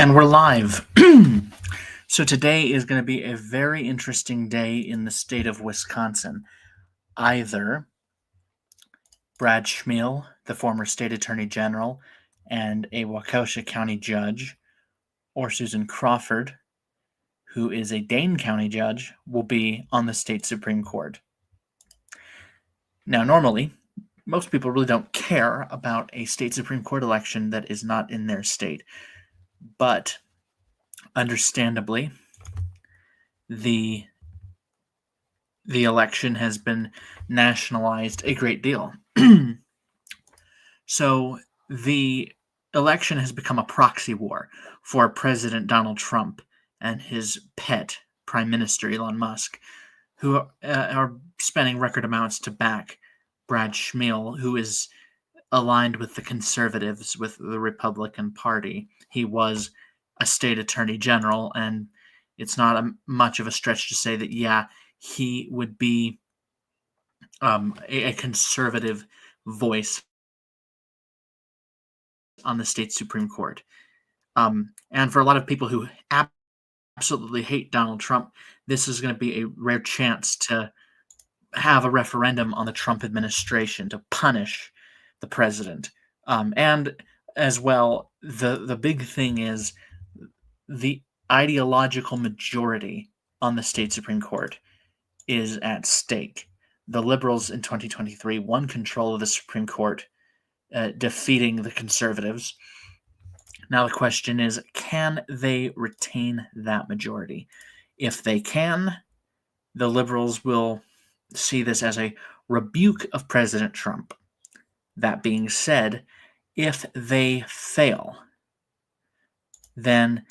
And we're live. So today is going to be a very interesting day in the state of Wisconsin. Either Brad Schmiel, the former state attorney general and a Waukesha County judge, or Susan Crawford, who is a Dane County judge, will be on the state Supreme Court. Now, normally, most people really don't care about a state Supreme Court election that is not in their state. But understandably, the election has been nationalized a great deal. So the election has become a proxy war for President Donald Trump and his pet, Prime Minister Elon Musk, who are spending record amounts to back Brad Schmiel, who is aligned with the conservatives, with the Republican Party. He was a state attorney general, and it's not much of a stretch to say that, yeah, he would be a conservative voice on the state Supreme Court. And for a lot of people who absolutely hate Donald Trump, this is going to be a rare chance to have a referendum on the Trump administration to punish the president. And as well, the big thing is the ideological majority on the state Supreme Court is at stake. The Liberals in 2023 won control of the Supreme Court, defeating the conservatives. Now the question is, can they retain that majority? If they can, the Liberals will see this as a rebuke of President Trump. That being said, if they fail, then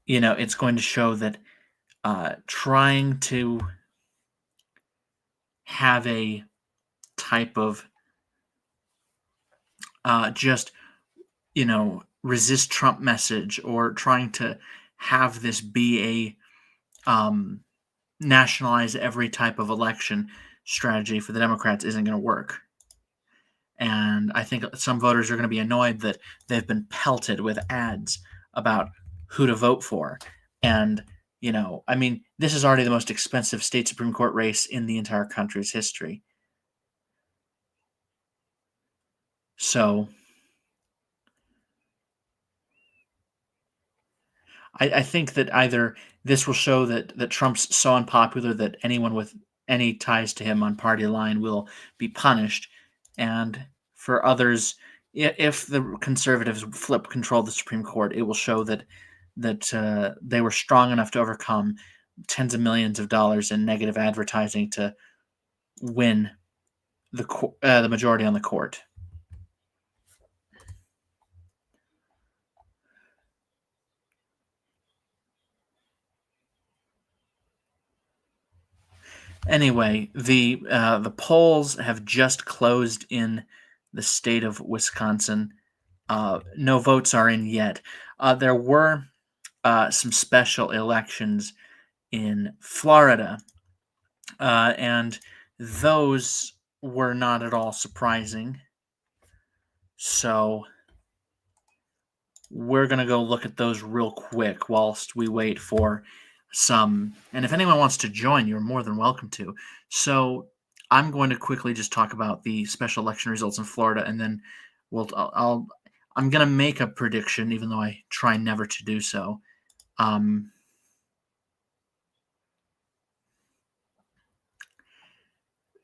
it's going to show that trying to have a type of resist Trump message, or trying to have this be a nationalize every type of election strategy for the Democrats isn't going to work. And I think some voters are going to be annoyed that they've been pelted with ads about who to vote for. And, this is already the most expensive state Supreme Court race in the entire country's history. So I think that either this will show that Trump's so unpopular that anyone with any ties to him on party line will be punished. And for others, if the conservatives flip control of the Supreme Court, it will show that they were strong enough to overcome tens of millions of dollars in negative advertising to win the majority on the court. Anyway, the polls have just closed in the state of Wisconsin. No votes are in yet. There were some special elections in Florida, and those were not at all surprising. So we're going to go look at those real quick whilst we wait for some. And if anyone wants to join, you're more than welcome to. So I'm going to quickly just talk about the special election results in Florida, and then I'm going to make a prediction, even though I try never to do so.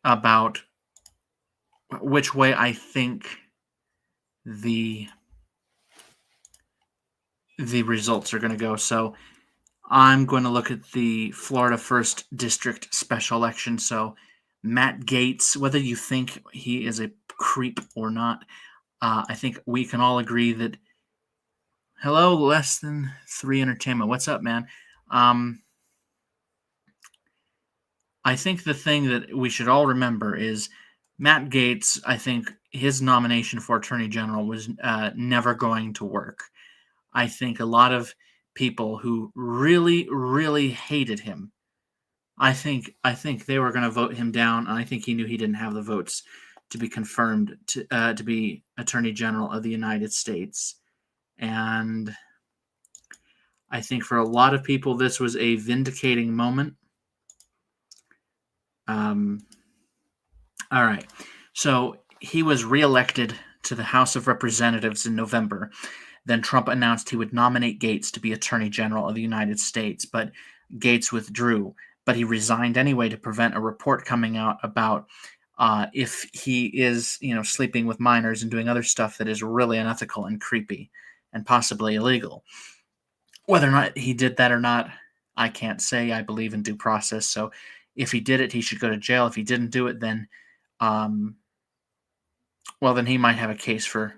About which way I think the results are going to go. So I'm going to look at the Florida 1st District special election. So Matt Gaetz, whether you think he is a creep or not, I think we can all agree that. Hello, Less Than 3 Entertainment. What's up, man? I think the thing that we should all remember is Matt Gaetz, I think his nomination for Attorney General was never going to work. I think a lot of people who really, really hated him, I think they were going to vote him down, and I think he knew he didn't have the votes to be confirmed to be Attorney General of the United States. And I think for a lot of people, this was a vindicating moment. All right. So he was reelected to the House of Representatives in November. Then Trump announced he would nominate Gates to be Attorney General of the United States, but Gates withdrew. But he resigned anyway to prevent a report coming out about if he is, sleeping with minors and doing other stuff that is really unethical and creepy and possibly illegal. Whether or not he did that or not, I can't say. I believe in due process. So if he did it, he should go to jail. If he didn't do it, then, then he might have a case for,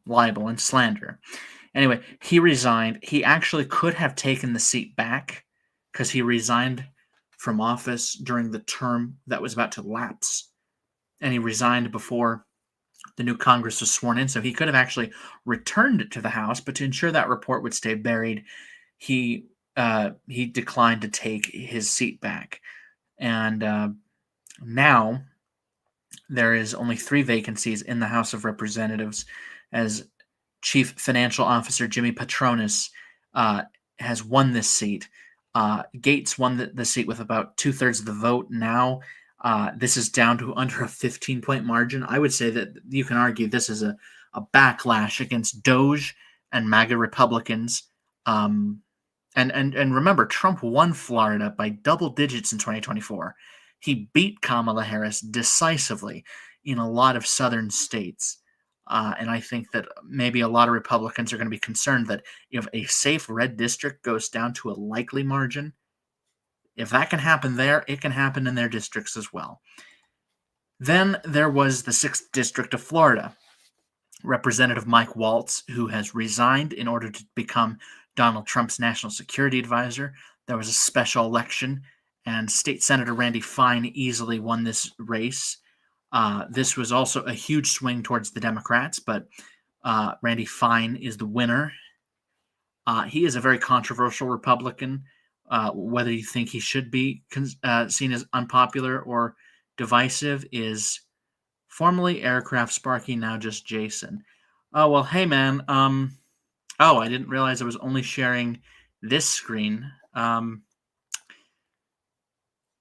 libel and slander. Anyway, he resigned. He actually could have taken the seat back because he resigned from office during the term that was about to lapse. And he resigned before the new Congress was sworn in. So he could have actually returned it to the House, but to ensure that report would stay buried, he declined to take his seat back. And now there is only 3 vacancies in the House of Representatives, as Chief Financial Officer Jimmy Patronis has won this seat. Gates won the seat with about 2/3 of the vote. Now this is down to under a 15-point margin. I would say that you can argue this is a backlash against Doge and MAGA Republicans. And remember, Trump won Florida by double digits in 2024. He beat Kamala Harris decisively in a lot of southern states. And I think that maybe a lot of Republicans are going to be concerned that if a safe red district goes down to a likely margin, if that can happen there, it can happen in their districts as well. Then there was the 6th District of Florida. Representative Mike Waltz, who has resigned in order to become Donald Trump's national security advisor. There was a special election, and State Senator Randy Fine easily won this race. This was also a huge swing towards the Democrats, but Randy Fine is the winner. He is a very controversial Republican. Whether you think he should be seen as unpopular or divisive is formerly Aircraft Sparky, now just Jason. Oh, well, hey, man. I didn't realize I was only sharing this screen.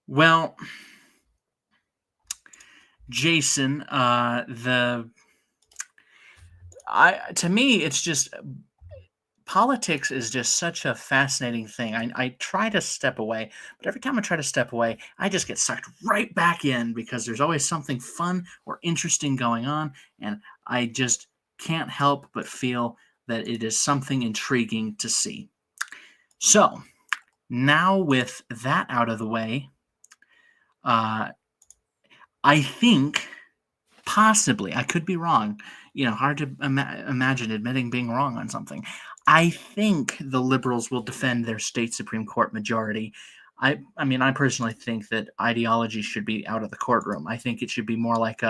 Well, Jason, to me, it's just politics is just such a fascinating thing. I try to step away, but every time I try to step away, I just get sucked right back in because there's always something fun or interesting going on, and I just can't help but feel that it is something intriguing to see. So, now with that out of the way, I think possibly, I could be wrong, hard to imagine admitting being wrong on something. I think the liberals will defend their state Supreme Court majority. I personally think that ideology should be out of the courtroom. I think it should be more like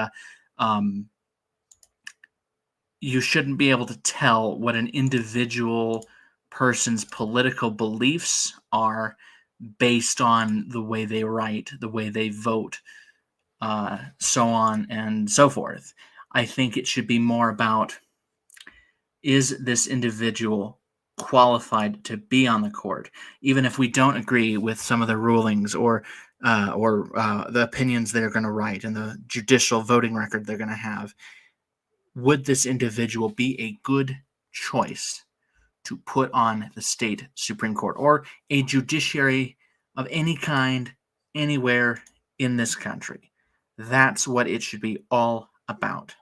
you shouldn't be able to tell what an individual person's political beliefs are based on the way they write, the way they vote, so on and so forth. I think it should be more about, is this individual qualified to be on the court, even if we don't agree with some of the rulings or the opinions they're going to write and the judicial voting record they're going to have. Would this individual be a good choice to put on the state Supreme Court or a judiciary of any kind anywhere in this country? That's what it should be all about.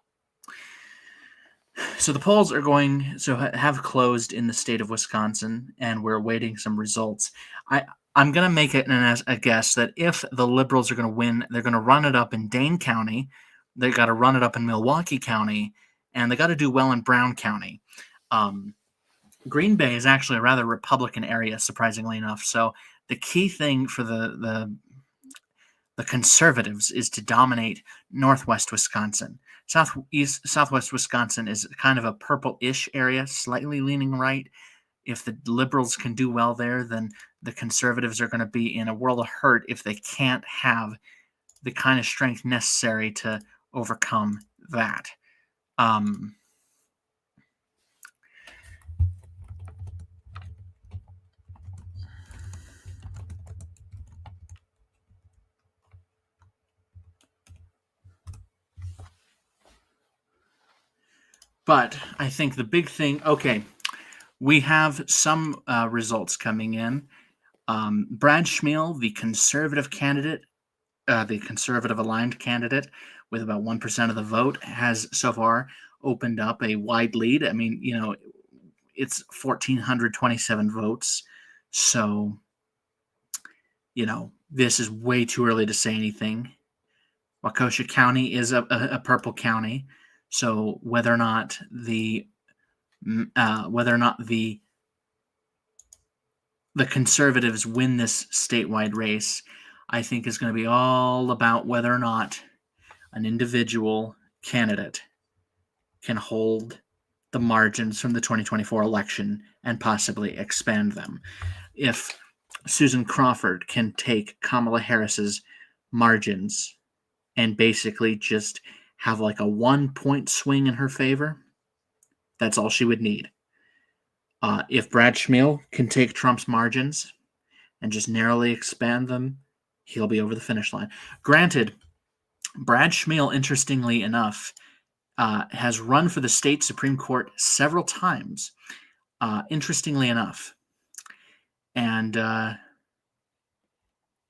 So the polls have closed in the state of Wisconsin, and we're awaiting some results. I'm going to make it a guess that if the liberals are going to win, they're going to run it up in Dane County, they got to run it up in Milwaukee County, and they got to do well in Brown County. Green Bay is actually a rather Republican area, surprisingly enough. So the key thing for the conservatives is to dominate northwest Wisconsin. Southwest Wisconsin is kind of a purple-ish area, slightly leaning right. If the liberals can do well there, then the conservatives are going to be in a world of hurt if they can't have the kind of strength necessary to overcome that. But I think the big thing, okay, we have some results coming in. Brad Schmiel, the conservative candidate, the conservative-aligned candidate, with about 1% of the vote, has so far opened up a wide lead. I mean, it's 1,427 votes. So, this is way too early to say anything. Waukesha County is a purple county. So whether or not the conservatives win this statewide race, I think is going to be all about whether or not an individual candidate can hold the margins from the 2024 election and possibly expand them. If Susan Crawford can take Kamala Harris's margins and basically just have like a 1-point swing in her favor, that's all she would need. If Brad Schmiel can take Trump's margins and just narrowly expand them, he'll be over the finish line. Granted, Brad Schmiel, interestingly enough, has run for the state Supreme Court several times, interestingly enough. And,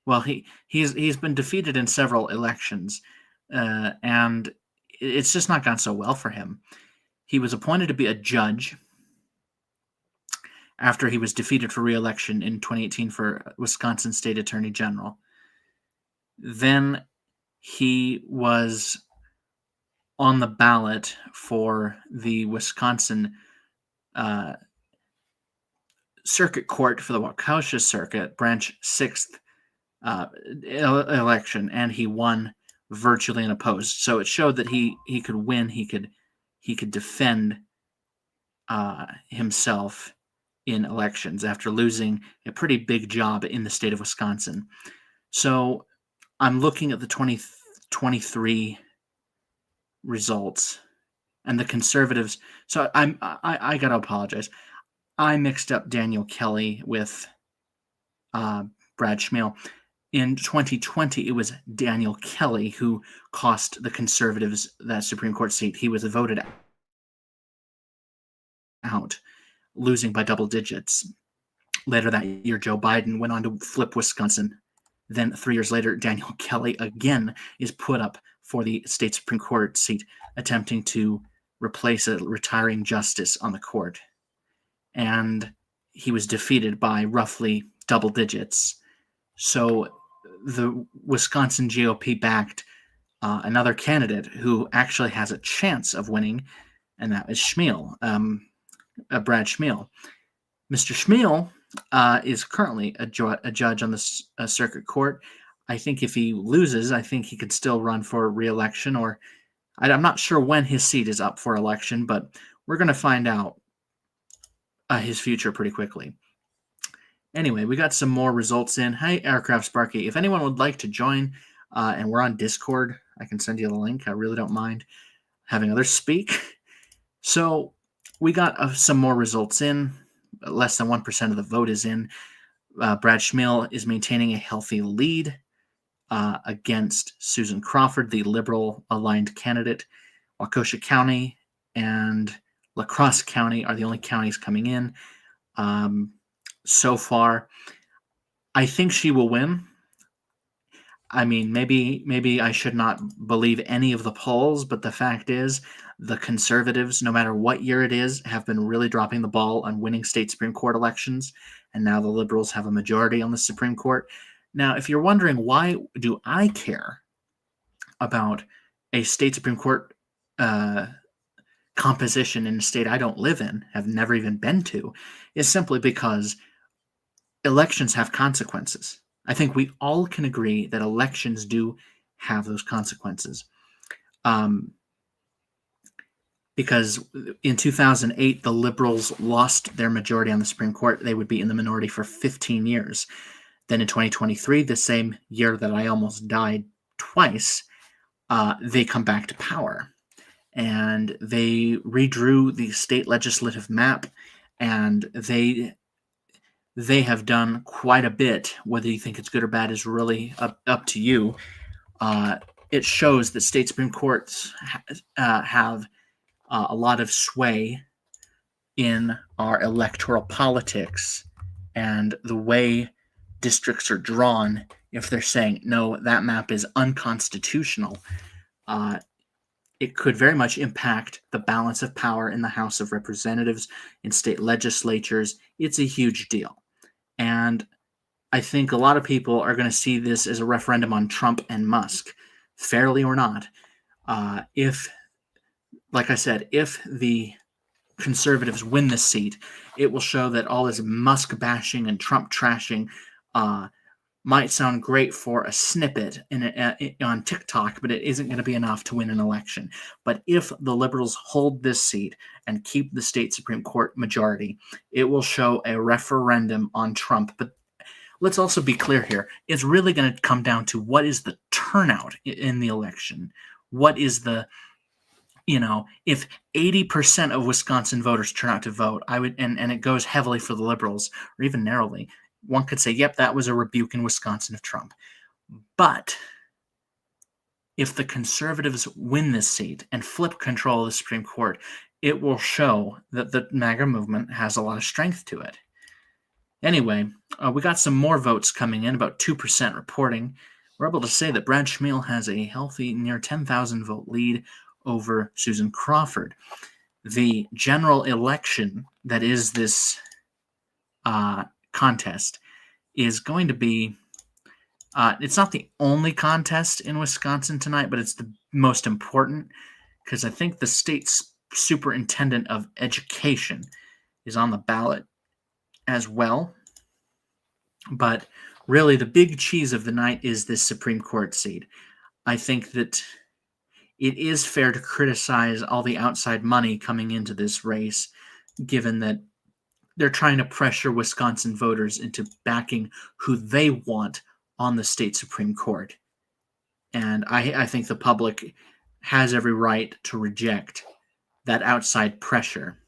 well, he's been defeated in several elections, and it's just not gone so well for him. He was appointed to be a judge after he was defeated for re-election in 2018 for Wisconsin State Attorney General. Then he was on the ballot for the Wisconsin Circuit Court for the Waukesha Circuit, Branch 6th election, and he won virtually unopposed. So it showed that he could win. He could defend himself in elections after losing a pretty big job in the state of Wisconsin. So I'm looking at the 2023 results and the conservatives. So I got to apologize. I mixed up Daniel Kelly with Brad Schmiel. In 2020, it was Daniel Kelly who cost the conservatives that Supreme Court seat. He was voted out, losing by double digits. Later that year, Joe Biden went on to flip Wisconsin. Then 3 years later, Daniel Kelly again is put up for the state Supreme Court seat, attempting to replace a retiring justice on the court. And he was defeated by roughly double digits. So the Wisconsin GOP backed another candidate who actually has a chance of winning, and that is Schmiel, Brad Schmiel. Mr. Schmiel is currently a judge on the circuit court. I think if he loses, I think he could still run for re-election, or I'm not sure when his seat is up for election, but we're going to find out his future pretty quickly. Anyway, we got some more results in. Hi, Aircraft Sparky. If anyone would like to join, and we're on Discord, I can send you the link. I really don't mind having others speak. So we got some more results in. Less than 1% of the vote is in. Brad Schmiel is maintaining a healthy lead against Susan Crawford, the liberal-aligned candidate. Waukesha County and La Crosse County are the only counties coming in. So far, I think she will win. I mean, maybe I should not believe any of the polls, but the fact is the conservatives, no matter what year it is, have been really dropping the ball on winning state Supreme Court elections, and now the liberals have a majority on the Supreme Court. Now, if you're wondering why do I care about a state Supreme Court composition in a state I don't live in, have never even been to, is simply because elections have consequences. I think we all can agree that elections do have those consequences. Because in 2008, the liberals lost their majority on the Supreme Court. They would be in the minority for 15 years. Then in 2023, the same year that I almost died twice, they come back to power. And they redrew the state legislative map, and they have done quite a bit. Whether you think it's good or bad is really up to you. It shows that state Supreme Courts have a lot of sway in our electoral politics and the way districts are drawn. If they're saying, no, that map is unconstitutional, it could very much impact the balance of power in the House of Representatives, in state legislatures. It's a huge deal. And I think a lot of people are going to see this as a referendum on Trump and Musk, fairly or not. Like I said, if the conservatives win this seat, it will show that all this Musk bashing and Trump trashing might sound great for a snippet on TikTok, but it isn't going to be enough to win an election. But if the liberals hold this seat and keep the state Supreme Court majority, it will show a referendum on Trump. But let's also be clear here. It's really going to come down to what is the turnout in the election. What is the, if 80% of Wisconsin voters turn out to vote, and it goes heavily for the liberals, or even narrowly, one could say, yep, that was a rebuke in Wisconsin of Trump. But if the conservatives win this seat and flip control of the Supreme Court, it will show that the MAGA movement has a lot of strength to it. Anyway, we got some more votes coming in, about 2% reporting. We're able to say that Brad Schmiel has a healthy near 10,000 vote lead over Susan Crawford. The general election that is this contest is going to be, it's not the only contest in Wisconsin tonight, but it's the most important, because I think the state's superintendent of education is on the ballot as well. But really, the big cheese of the night is this Supreme Court seat. I think that it is fair to criticize all the outside money coming into this race, given that they're trying to pressure Wisconsin voters into backing who they want on the state Supreme Court. And I think the public has every right to reject that outside pressure.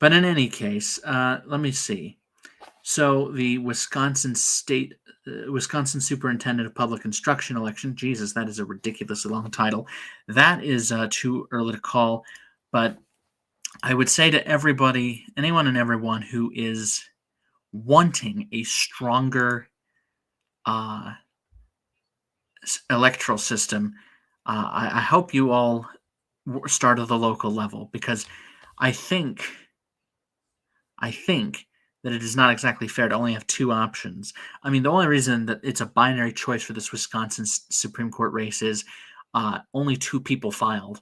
But in any case, let me see. So the Wisconsin Superintendent of Public Instruction election, Jesus, that is a ridiculously long title. That is too early to call. But I would say to everybody, anyone and everyone who is wanting a stronger electoral system, I hope you all start at the local level, because I think that it is not exactly fair to only have two options. I mean, the only reason that it's a binary choice for this Wisconsin Supreme Court race is only two people filed.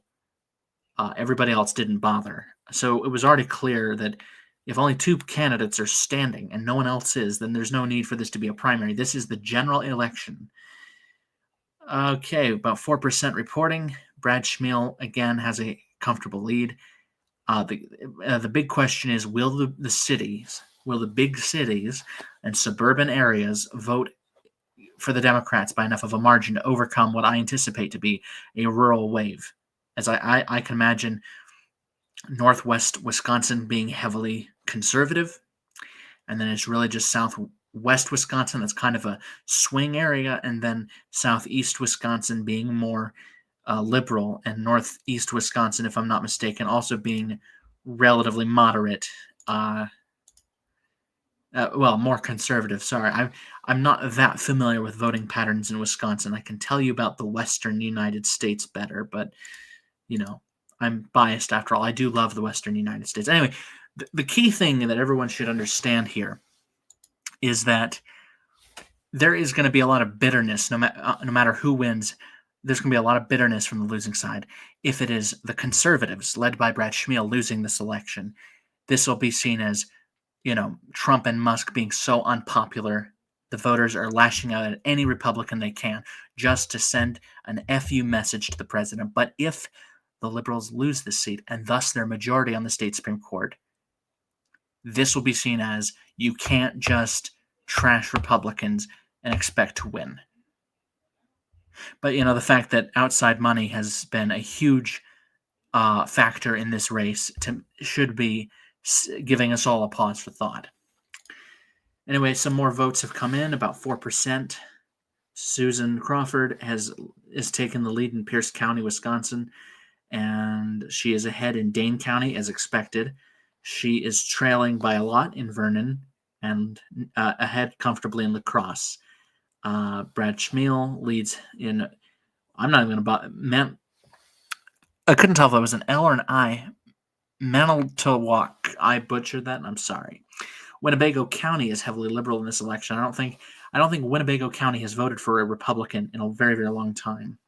Everybody else didn't bother. So it was already clear that if only two candidates are standing and no one else is, then there's no need for this to be a primary. This is the general election. Okay, about 4% reporting. Brad Schmiel, again, has a comfortable lead. The big question is, will the big cities and suburban areas vote for the Democrats by enough of a margin to overcome what I anticipate to be a rural wave? As I can imagine northwest Wisconsin being heavily conservative, and then it's really just southwest Wisconsin that's kind of a swing area, and then southeast Wisconsin being more liberal, and northeast Wisconsin, if I'm not mistaken, also being relatively moderate. More conservative. Sorry, I'm not that familiar with voting patterns in Wisconsin. I can tell you about the western United States better, but I'm biased after all. I do love the western United States. Anyway, the key thing that everyone should understand here is that there is going to be a lot of bitterness, no matter who wins. There's going to be a lot of bitterness from the losing side. If it is the conservatives, led by Brad Schmiel, losing this election, this will be seen as, Trump and Musk being so unpopular. The voters are lashing out at any Republican they can just to send an FU message to the president. But if the liberals lose this seat, and thus their majority on the state Supreme Court, this will be seen as, you can't just trash Republicans and expect to win. But, the fact that outside money has been a huge factor in this race should be giving us all a pause for thought. Anyway, some more votes have come in, about 4%. Susan Crawford has taken the lead in Pierce County, Wisconsin, and she is ahead in Dane County as expected. She is trailing by a lot in Vernon and ahead comfortably in La Crosse. Brad Schmiel leads in. I'm not even going to. I couldn't tell if it was an L or an I. Manitowoc. I butchered that, and I'm sorry. Winnebago County is heavily liberal in this election. I don't think Winnebago County has voted for a Republican in a very, very long time.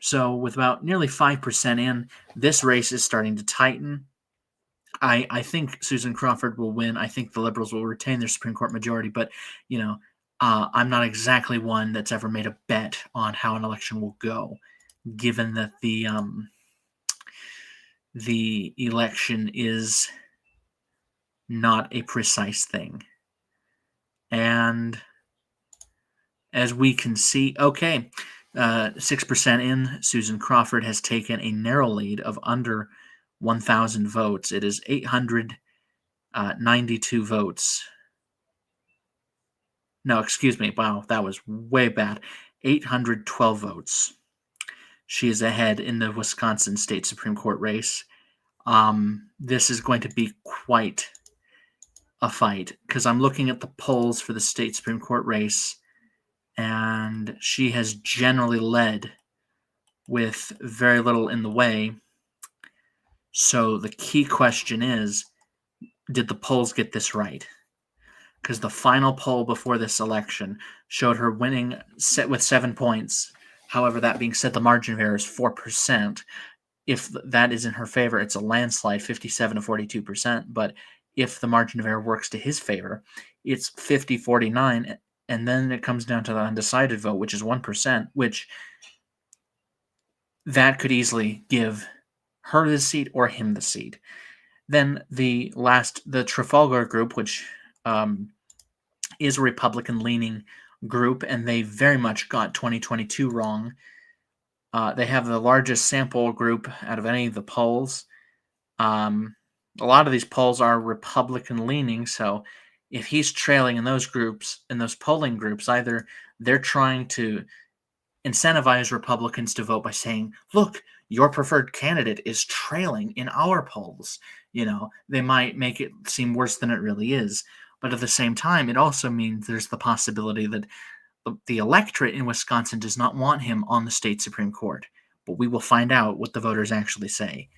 So with about nearly 5% in, this race is starting to tighten. I think Susan Crawford will win. I think the Liberals will retain their Supreme Court majority, but I'm not exactly one that's ever made a bet on how an election will go, given that the election is not a precise thing. And as we can see, 6% in, Susan Crawford has taken a narrow lead of under 1,000 votes. It is 892 votes. No, excuse me. Wow, that was way bad. 812 votes. She is ahead in the Wisconsin State Supreme Court race. This is going to be quite a fight because I'm looking at the polls for the State Supreme Court race, and she has generally led with very little in the way. So the key question is, did the polls get this right? Because the final poll before this election showed her winning with 7 points. However, that being said, the margin of error is 4%. If that is in her favor, it's a landslide, 57 to 42%. But if the margin of error works to his favor, it's 50-49, and then it comes down to the undecided vote, which is 1%, which that could easily give her the seat or him the seat. Then the Trafalgar group, which is a Republican-leaning group, and they very much got 2022 wrong. They have the largest sample group out of any of the polls. A lot of these polls are Republican-leaning, so if he's trailing in those groups, in those polling groups, either they're trying to incentivize Republicans to vote by saying, look, your preferred candidate is trailing in our polls. They might make it seem worse than it really is. But at the same time, it also means there's the possibility that the electorate in Wisconsin does not want him on the state Supreme Court. But we will find out what the voters actually say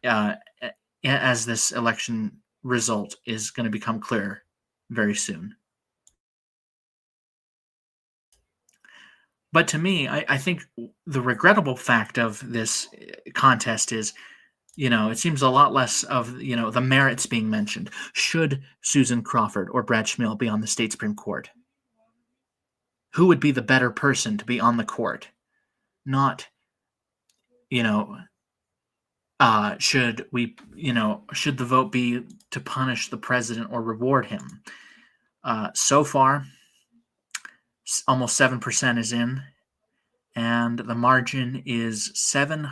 as this election result is going to become clear very soon. But to me, I think the regrettable fact of this contest is, it seems a lot less of, the merits being mentioned. Should Susan Crawford or Brad Schmiel be on the state Supreme Court? Who would be the better person to be on the court? Not, should the vote be to punish the president or reward him? So far, almost 7% is in, and the margin is 7.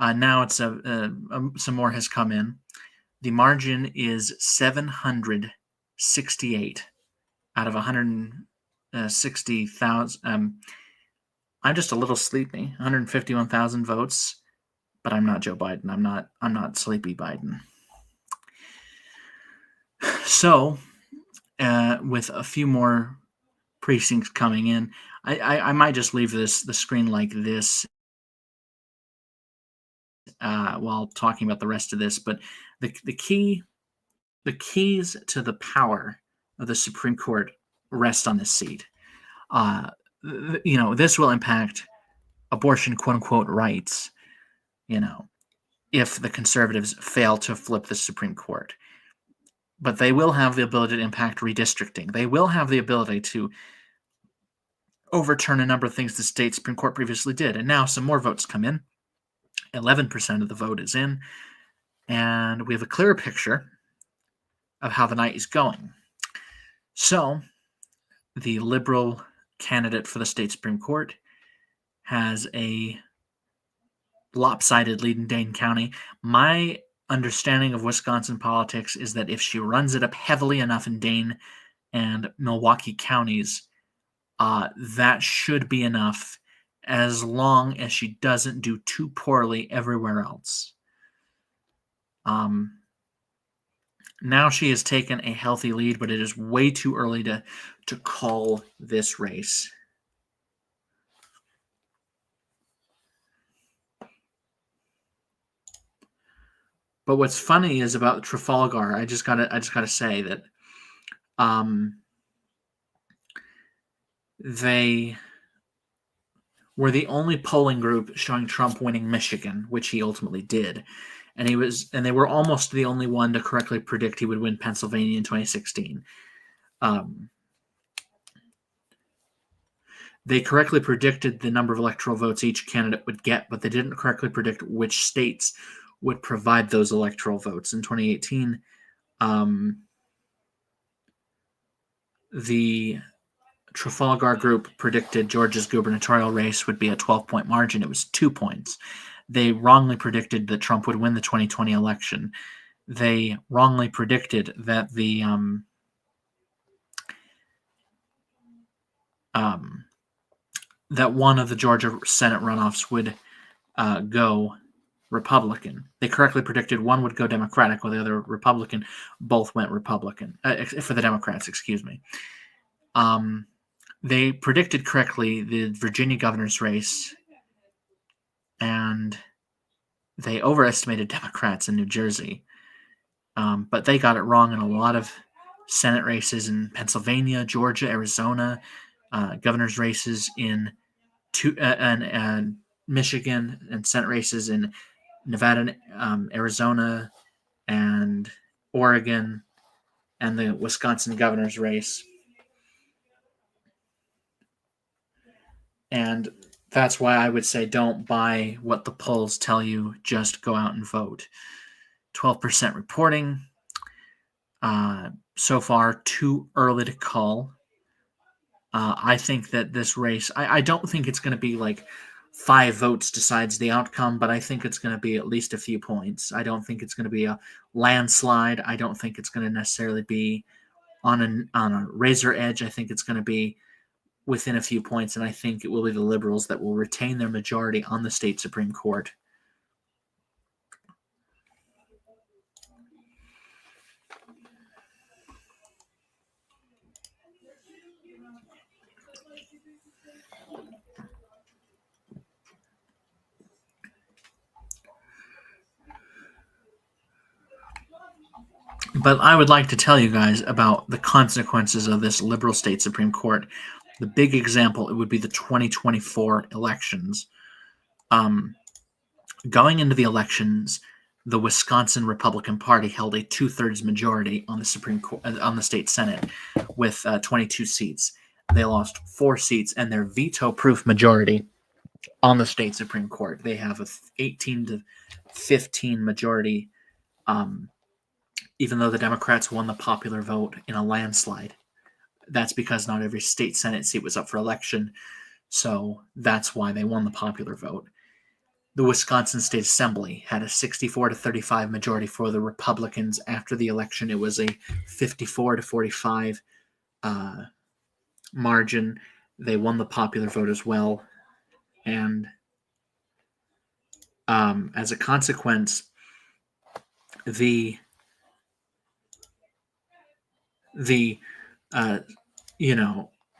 Now it's some more has come in. The margin is 768 out of 160,000. I'm just a little sleepy. 151,000 votes, but I'm not Joe Biden. I'm not sleepy Biden. So, with a few more precincts coming in, I might just leave the screen like this while talking about the rest of this. But the keys to the power of the Supreme Court rest on this seat. This will impact abortion, quote unquote, rights. If the conservatives fail to flip the Supreme Court. But they will have the ability to impact redistricting. They will have the ability to overturn a number of things the state Supreme Court previously did. And now some more votes come in. 11% of the vote is in. And we have a clearer picture of how the night is going. So, the Liberal candidate for the state Supreme Court has a lopsided lead in Dane County. My understanding of Wisconsin politics is that if she runs it up heavily enough in Dane and Milwaukee counties, that should be enough as long as she doesn't do too poorly everywhere else. Now she has taken a healthy lead, but it is way too early to call this race. But what's funny is about Trafalgar. I just gotta say that they were the only polling group showing Trump winning Michigan, which he ultimately did. And they were almost the only one to correctly predict he would win Pennsylvania in 2016. They correctly predicted the number of electoral votes each candidate would get, but they didn't correctly predict which states would provide those electoral votes. In 2018, the Trafalgar Group predicted Georgia's gubernatorial race would be a 12-point margin. It was 2 points. They wrongly predicted that Trump would win the 2020 election. They wrongly predicted that that one of the Georgia Senate runoffs would go Republican. They correctly predicted one would go Democratic while the other Republican. Both went Republican. For the Democrats, excuse me. They predicted correctly the Virginia governor's race, and they overestimated Democrats in New Jersey. But they got it wrong in a lot of Senate races in Pennsylvania, Georgia, Arizona, governor's races in Michigan, and Senate races in Nevada, Arizona, and Oregon, and the Wisconsin governor's race. And that's why I would say don't buy what the polls tell you. Just go out and vote. 12% reporting. So far, too early to call. I think that this race, I don't think it's going to be like 5 votes decides the outcome, but I think it's going to be at least a few points. I don't think it's going to be a landslide. I don't think it's going to necessarily be on a razor edge. I think it's going to be within a few points, and I think it will be the Liberals that will retain their majority on the state Supreme Court. But I would like to tell you guys about the consequences of this liberal state Supreme Court. The big example, it would be the 2024 elections. Going into the elections, the Wisconsin Republican Party held a 2/3 majority on the Supreme Court, on the state Senate, with 22 seats. They lost 4 seats, and their veto-proof majority on the state Supreme Court. They have a 18-15 majority, even though the Democrats won the popular vote in a landslide. That's because not every state Senate seat was up for election, so that's why they won the popular vote. The Wisconsin State Assembly had a 64-35 majority for the Republicans. After the election, it was a 54-45 margin. They won the popular vote as well. And as a consequence,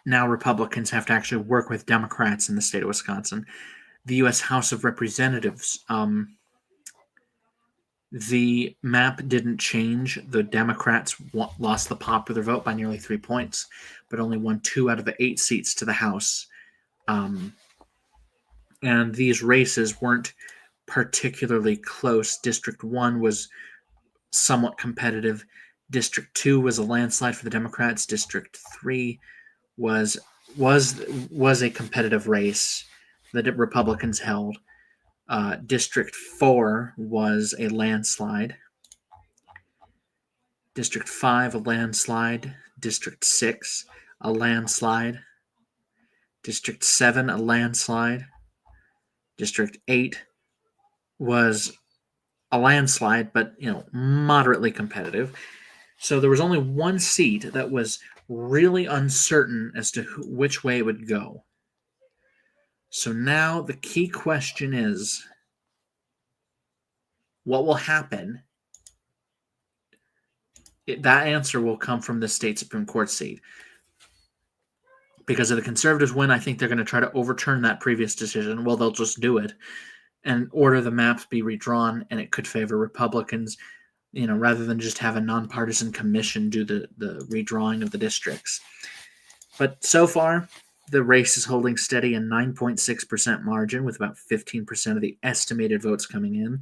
now Republicans have to actually work with Democrats in the state of Wisconsin. The U.S. House of Representatives, the map didn't change. The Democrats lost the popular vote by nearly 3 points, but only won 2 out of the 8 seats to the House. And these races weren't particularly close. District 1 was somewhat competitive. District 2 was a landslide for the Democrats. District 3 was a competitive race that the Republicans held. District 4 was a landslide. District 5, a landslide. District 6, a landslide. District 7, a landslide. District 8 was a landslide, but moderately competitive. So there was only 1 seat that was really uncertain as to which way it would go. So now the key question is, what will happen? That answer will come from the state Supreme Court seat. Because if the conservatives win, I think they're going to try to overturn that previous decision. Well, they'll just do it and order the maps be redrawn, and it could favor Republicans, rather than just have a nonpartisan commission do the redrawing of the districts. But so far, the race is holding steady in 9.6% margin with about 15% of the estimated votes coming in.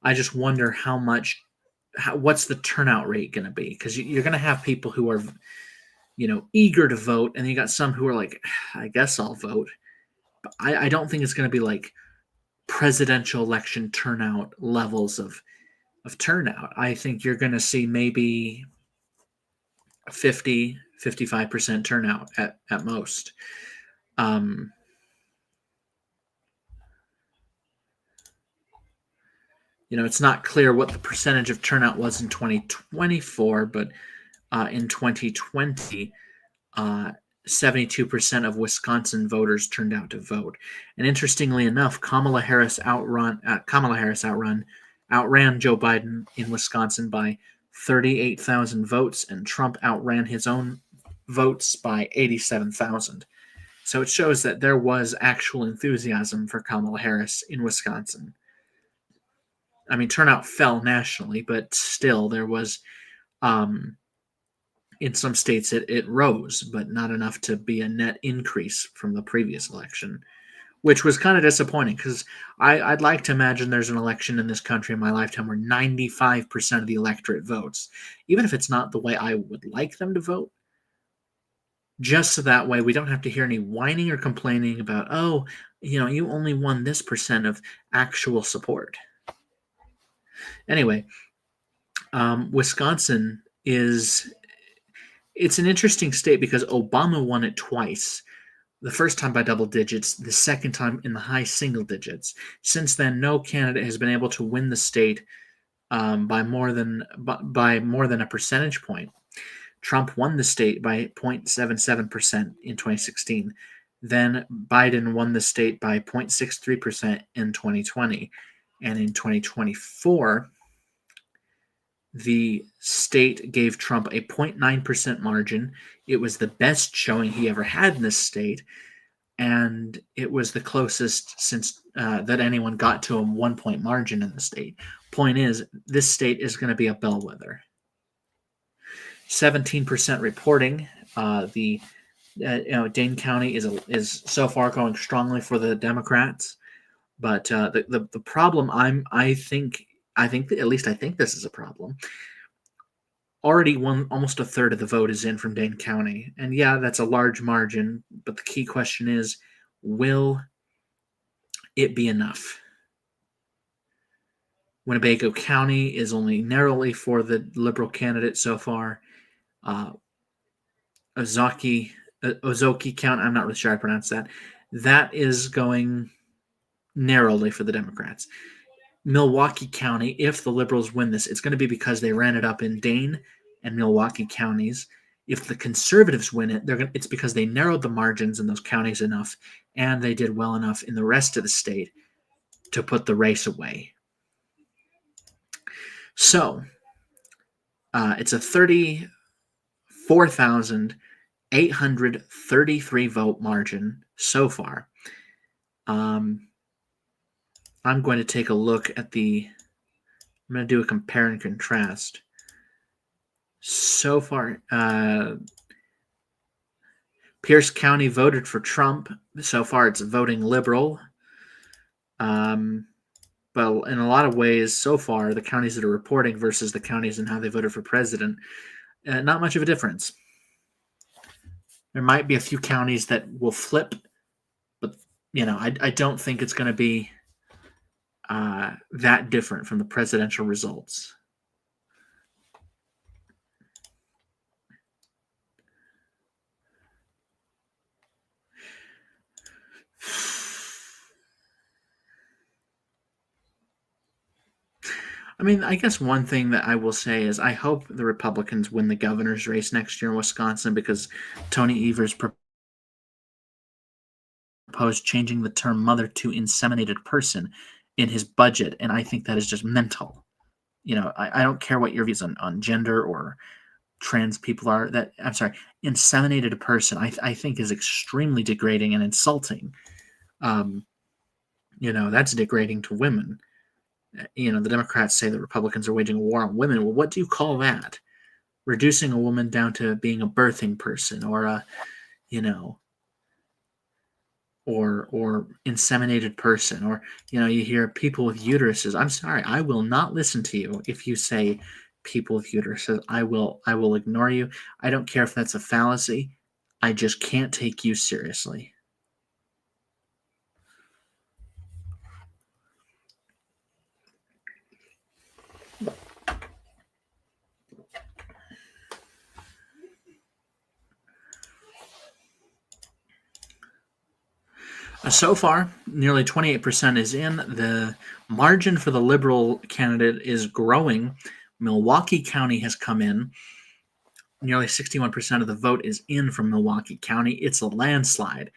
I just wonder what's the turnout rate going to be? Because you're going to have people who are, eager to vote, and you got some who are like, I guess I'll vote. But I don't think it's going to be like presidential election turnout levels of turnout. I think you're going to see maybe 55% turnout at most. It's not clear what the percentage of turnout was in 2024, but in 2020, 72% of Wisconsin voters turned out to vote. And interestingly enough, Kamala Harris outran Joe Biden in Wisconsin by 38,000 votes, and Trump outran his own votes by 87,000. So it shows that there was actual enthusiasm for Kamala Harris in Wisconsin. I mean, turnout fell nationally, but still there was, in some states it rose, but not enough to be a net increase from the previous election, which was kind of disappointing because I'd like to imagine there's an election in this country in my lifetime where 95% of the electorate votes, even if it's not the way I would like them to vote, just so that way we don't have to hear any whining or complaining about, you only won this percent of actual support. Anyway, Wisconsin it's an interesting state because Obama won it twice. The first time by double digits, the second time in the high single digits. Since then, no candidate has been able to win the state by more than a percentage point. Trump won the state by 0.77% in 2016. Then Biden won the state by 0.63% in 2020. And in 2024, the state gave Trump a 0.9% margin. It was the best showing he ever had in this state, and it was the closest since that anyone got to a 1-point margin in the state. Point is, this state is going to be a bellwether. 17% reporting. Dane County is so far going strongly for the Democrats, but the problem I think this is a problem. Already almost a third of the vote is in from Dane County. And yeah, that's a large margin, but the key question is, will it be enough? Winnebago County is only narrowly for the Liberal candidate so far. Ozaukee County, I'm not really sure I pronounced that. That is going narrowly for the Democrats. Milwaukee County, if the Liberals win this, it's going to be because they ran it up in Dane and Milwaukee counties. If the Conservatives win it, it's because they narrowed the margins in those counties enough, and they did well enough in the rest of the state to put the race away. So it's a 34,833 vote margin so far. I'm going to take a look at I'm going to do a compare and contrast. So far, Pierce County voted for Trump. So far, it's voting liberal. But in a lot of ways, so far, the counties that are reporting versus the counties and how they voted for president, not much of a difference. There might be a few counties that will flip, but I don't think it's going to be that different from the presidential results. I mean, I guess one thing that I will say is I hope the Republicans win the governor's race next year in Wisconsin, because Tony Evers proposed changing the term mother to inseminated person in his budget, and I think that is just mental. I don't care what your views on gender or trans people are. That I'm sorry, inseminated person, I think is extremely degrading and insulting. Um, that's degrading to women. The Democrats say that Republicans are waging a war on women. Well, what do you call that? Reducing a woman down to being a birthing person, or a, you know, or inseminated person, or you hear people with uteruses. I'm sorry, I will not listen to you if you say people with uteruses. I will ignore you. I don't care if that's a fallacy. I just can't take you seriously. So far, nearly 28% is in. The margin for the Liberal candidate is growing. Milwaukee County has come in. Nearly 61% of the vote is in from Milwaukee County. It's a landslide.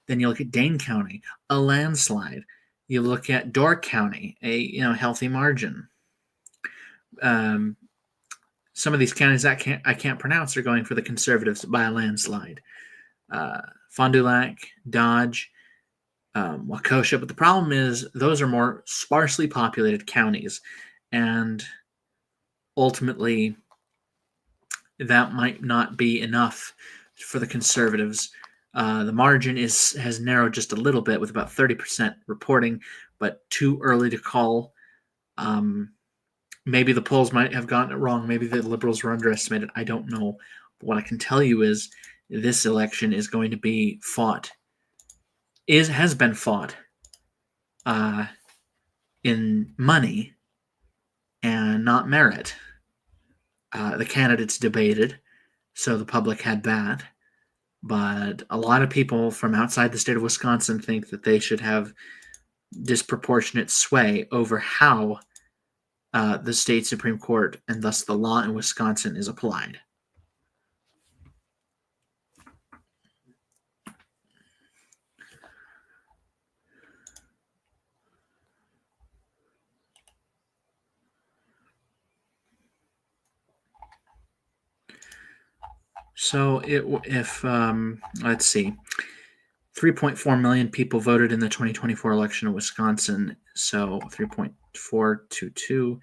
Then you look at Dane County, a landslide. You look at Door County, a healthy margin. Um, some of these counties I can't pronounce are going for the Conservatives by a landslide. Fond du Lac, Dodge, Waukesha. But the problem is those are more sparsely populated counties, and ultimately that might not be enough for the Conservatives. The margin has narrowed just a little bit, with about 30% reporting, but too early to call. Maybe the polls might have gotten it wrong. Maybe the Liberals were underestimated. I don't know. But what I can tell you is this election is going to be fought. Has been fought in money and not merit. The candidates debated, so the public had that. But a lot of people from outside the state of Wisconsin think that they should have disproportionate sway over how the state Supreme Court, and thus the law in Wisconsin, is applied. So let's see, 3.4 million people voted in the 2024 election in Wisconsin. So 3.422.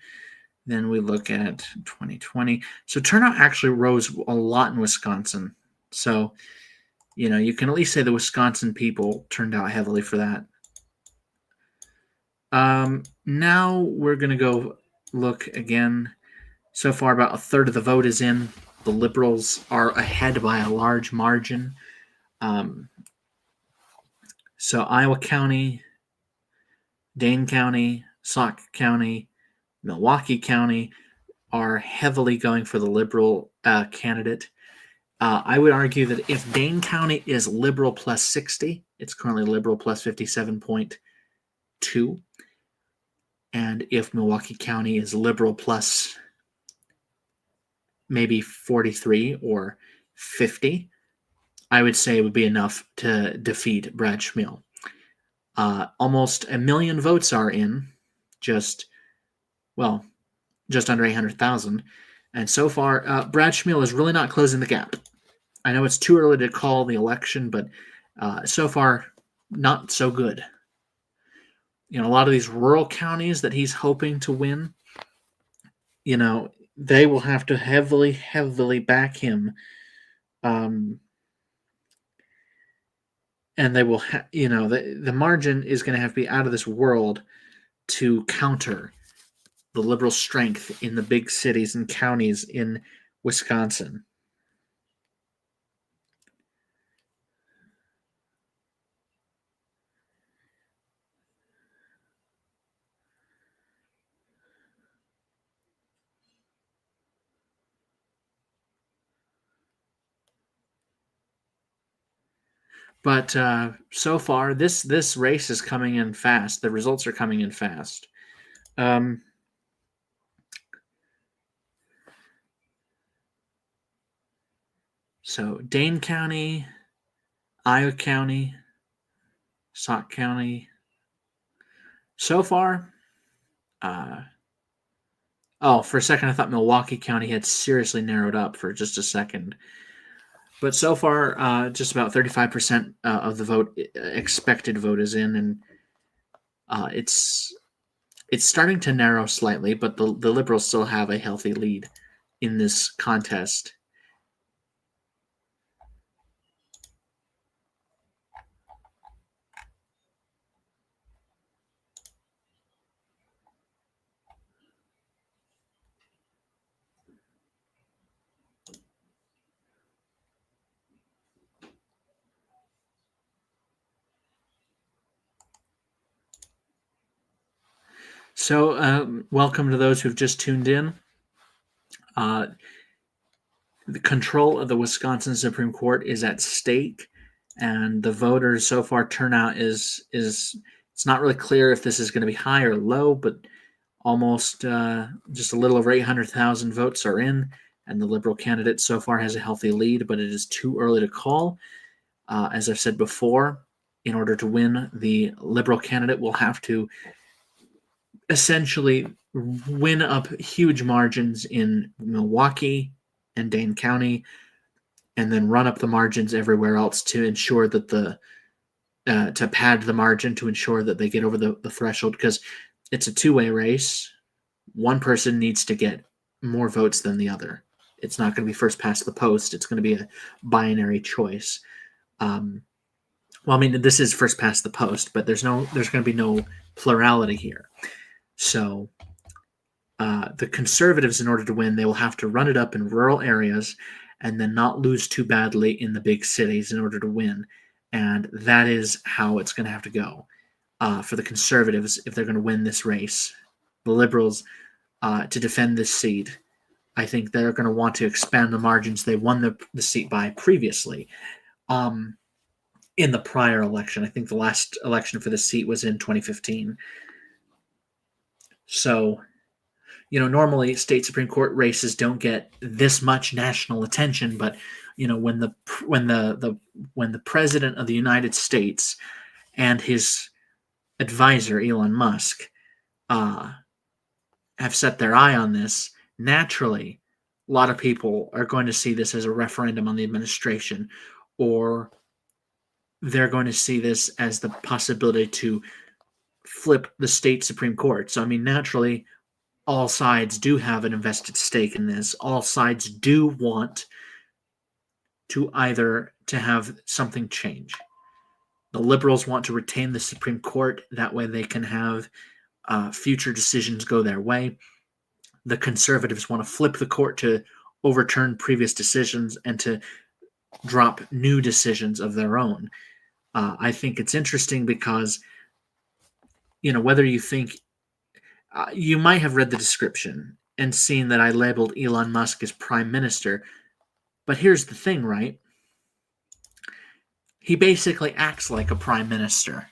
Then we look at 2020. So turnout actually rose a lot in Wisconsin. So, you can at least say the Wisconsin people turned out heavily for that. Now we're going to go look again. So far, about a third of the vote is in. The Liberals are ahead by a large margin. So Iowa County, Dane County, Sauk County, Milwaukee County are heavily going for the Liberal candidate. I would argue that if Dane County is Liberal plus 60, it's currently Liberal plus 57.2. And if Milwaukee County is Liberal plus maybe 43 or 50, I would say it would be enough to defeat Brad Schmiel. Almost 1 million votes are in, just under 800,000. And so far, Brad Schmiel is really not closing the gap. I know it's too early to call the election, but so far, not so good. A lot of these rural counties that he's hoping to win, they will have to heavily, heavily back him. And they will, the margin is going to have to be out of this world to counter the Liberal strength in the big cities and counties in Wisconsin. But so far, this race is coming in fast. The results are coming in fast. So Dane County, Iowa County, Sauk County. So far, for a second I thought Milwaukee County had seriously narrowed up for just a second. But so far, just about 35% of the expected vote is in, and it's starting to narrow slightly, but the Liberals still have a healthy lead in this contest. So, welcome to those who've just tuned in. The control of the Wisconsin Supreme Court is at stake, and the voters so far turnout is it's not really clear if this is going to be high or low, but almost just a little over 800,000 votes are in, and the Liberal candidate so far has a healthy lead, but it is too early to call. As I've said before, in order to win, the Liberal candidate will have to essentially win up huge margins in Milwaukee and Dane County, and then run up the margins everywhere else to ensure that to pad the margin to ensure that they get over the threshold, because it's a two-way race. One person needs to get more votes than the other. It's not going to be first past the post. It's going to be a binary choice. This is first past the post, but there's going to be no plurality here. So the Conservatives, in order to win, they will have to run it up in rural areas and then not lose too badly in the big cities in order to win. And that is how it's going to have to go for the Conservatives if they're going to win this race. The Liberals, to defend this seat, I think they're going to want to expand the margins they won the seat by previously. In the prior election, I think the last election for the seat was in 2015. So, normally state Supreme Court races don't get this much national attention, but when the President of the United States and his advisor Elon Musk have set their eye on this, naturally, a lot of people are going to see this as a referendum on the administration, or they're going to see this as the possibility to flip the state Supreme Court. So, naturally, all sides do have an invested stake in this. All sides do want to have something change. The Liberals want to retain the Supreme Court. That way they can have future decisions go their way. The Conservatives want to flip the court to overturn previous decisions and to drop new decisions of their own. I think it's interesting because, whether you think you might have read the description and seen that I labeled Elon Musk as Prime Minister, but here's the thing, right? He basically acts like a Prime Minister.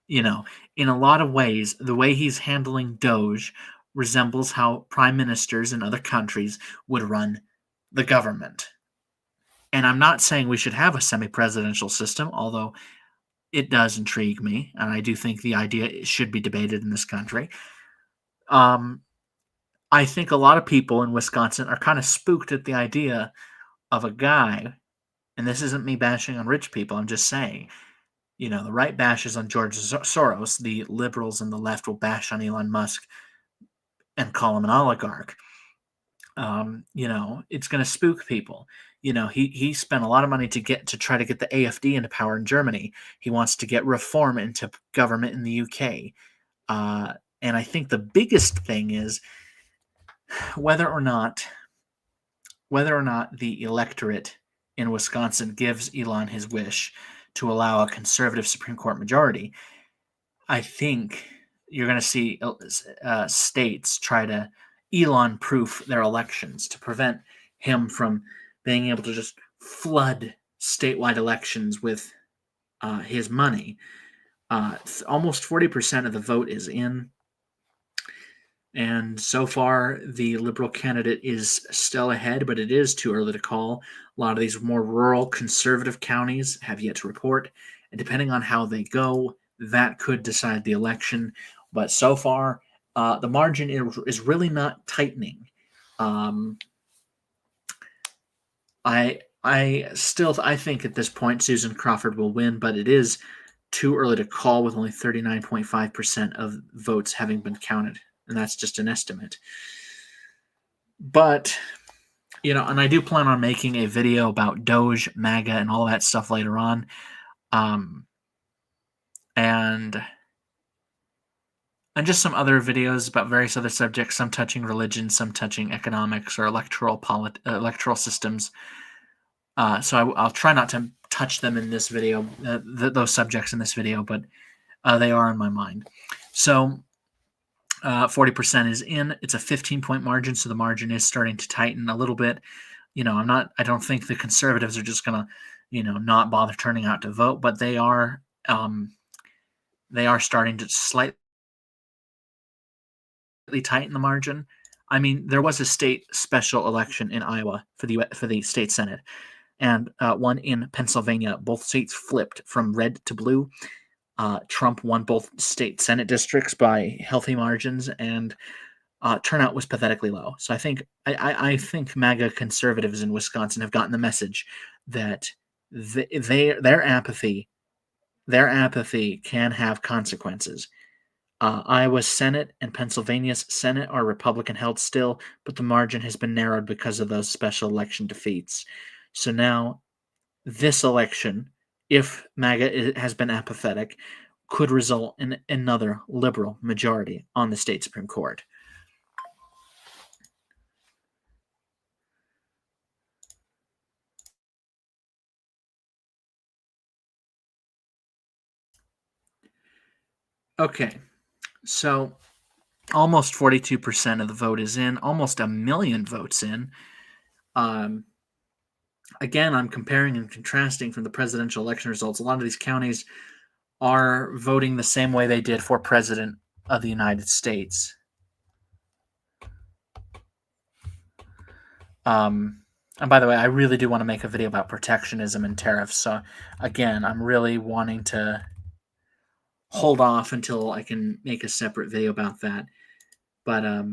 In a lot of ways, the way he's handling Doge resembles how Prime Ministers in other countries would run the government. And I'm not saying we should have a semi-presidential system, although it does intrigue me, and I do think the idea should be debated in this country. I think a lot of people in Wisconsin are kind of spooked at the idea of a guy, and this isn't me bashing on rich people, I'm just saying, the right bashes on George Soros, the liberals and the left will bash on Elon Musk and call him an oligarch. It's going to spook people. He spent a lot of money to try to get the AfD into power in Germany. He wants to get reform into government in the UK. And I think the biggest thing is whether or not the electorate in Wisconsin gives Elon his wish to allow a conservative Supreme Court majority. I think you're going to see states try to Elon-proof their elections to prevent him from being able to just flood statewide elections with his money. Almost 40% of the vote is in. And so far, the Liberal candidate is still ahead, but it is too early to call. A lot of these more rural conservative counties have yet to report. And depending on how they go, that could decide the election. But so far, the margin is really not tightening. Um, I think at this point Susan Crawford will win, but it is too early to call with only 39.5% of votes having been counted, and that's just an estimate. But and I do plan on making a video about Doge, MAGA, and all that stuff later on, and just some other videos about various other subjects, some touching religion, some touching economics or electoral systems. So I'll try not to touch them in this video, those subjects in this video, but they are in my mind. So 40% is in. It's a 15-point margin, so the margin is starting to tighten a little bit. I don't think the conservatives are just gonna, not bother turning out to vote, but they are starting to slightly tighten the margin. I mean, there was a state special election in Iowa for the state senate, and one in Pennsylvania. Both states flipped from red to blue. Trump won both state senate districts by healthy margins, and turnout was pathetically low. So I think MAGA conservatives in Wisconsin have gotten the message that their apathy can have consequences. Iowa's Senate and Pennsylvania's Senate are Republican held still, but the margin has been narrowed because of those special election defeats. So now, this election, if MAGA has been apathetic, could result in another liberal majority on the state Supreme Court. Okay, so almost 42% of the vote is in, almost 1 million votes in. Again, I'm comparing and contrasting from the presidential election results. A lot of these counties are voting the same way they did for president of the United States. And by the way, I really do want to make a video about protectionism and tariffs. So again, I'm really wanting to hold off until I can make a separate video about that. But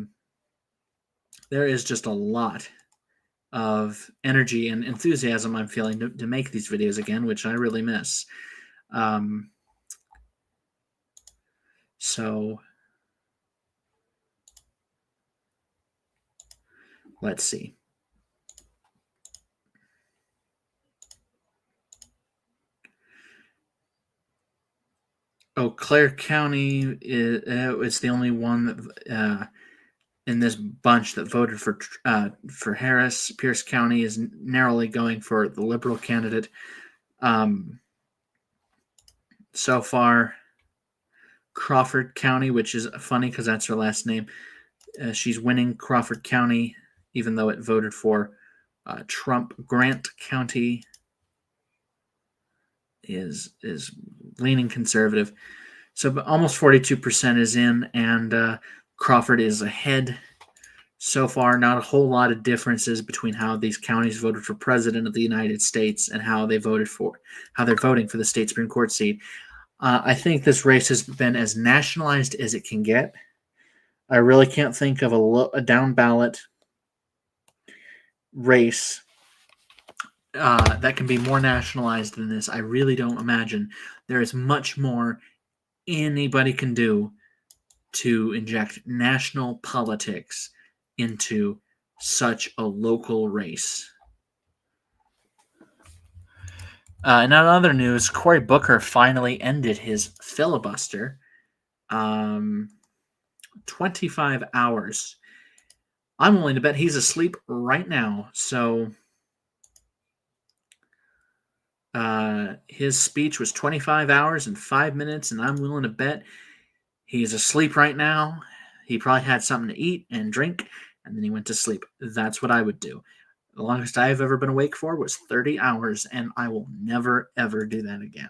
there is just a lot of energy and enthusiasm I'm feeling to make these videos again, which I really miss. So let's see. Oh, Clare County is the only one that, in this bunch that voted for Harris. Pierce County is narrowly going for the Liberal candidate. So far, Crawford County, which is funny because that's her last name, she's winning Crawford County, even though it voted for Trump. Grant County is leaning conservative. So almost 42% is in, and Crawford is ahead. So far, not a whole lot of differences between how these counties voted for president of the United States and how they're voting for the state Supreme Court seat. I think this race has been as nationalized as it can get. I really can't think of a down ballot race that can be more nationalized than this. I really don't imagine there is much more anybody can do to inject national politics into such a local race. In other news, Cory Booker finally ended his filibuster. 25 hours. I'm willing to bet he's asleep right now. So his speech was 25 hours and 5 minutes, and I'm willing to bet he's asleep right now. He probably had something to eat and drink, and then he went to sleep. That's what I would do. The longest I've ever been awake for was 30 hours, and I will never, ever do that again.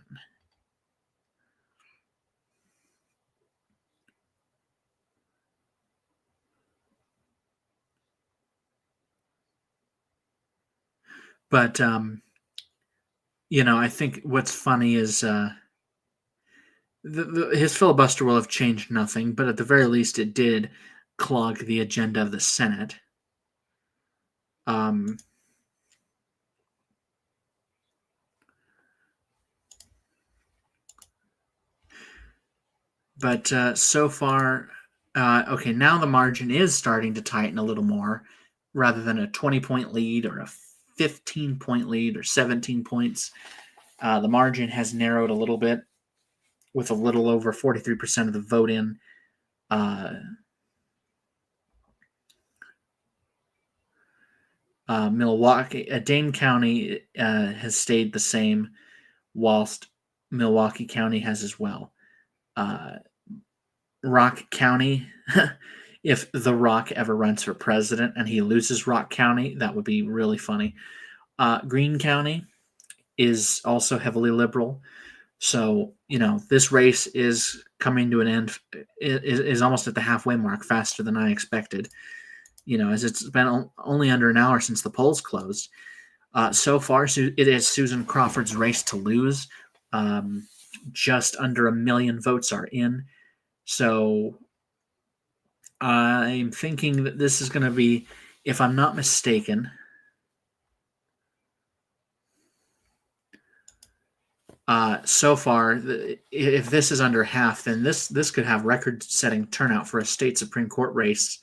But I think what's funny is his filibuster will have changed nothing, but at the very least, it did clog the agenda of the Senate. Um, but so far, okay, now the margin is starting to tighten a little more, rather than a 20-point lead or a 15-point lead or 17 points. The margin has narrowed a little bit, with a little over 43% of the vote in. Milwaukee, Dane County has stayed the same, whilst Milwaukee County has as well. Rock County, if The Rock ever runs for president and he loses Rock County, that would be really funny. Greene County is also heavily liberal. So, this race is coming to an end, is almost at the halfway mark, faster than I expected, as it's been only under an hour since the polls closed. So far, it is Susan Crawford's race to lose. Just under 1 million votes are in. So I'm thinking that this is going to be, if I'm not mistaken, so far, if this is under half, then this could have record-setting turnout for a state Supreme Court race.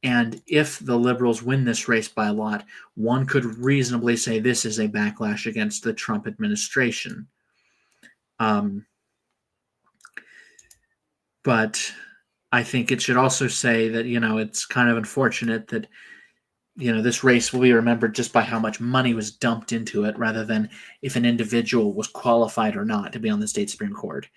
And if the Liberals win this race by a lot, one could reasonably say this is a backlash against the Trump administration. But I think it should also say that, it's kind of unfortunate that, this race will be remembered just by how much money was dumped into it, rather than if an individual was qualified or not to be on the state Supreme Court.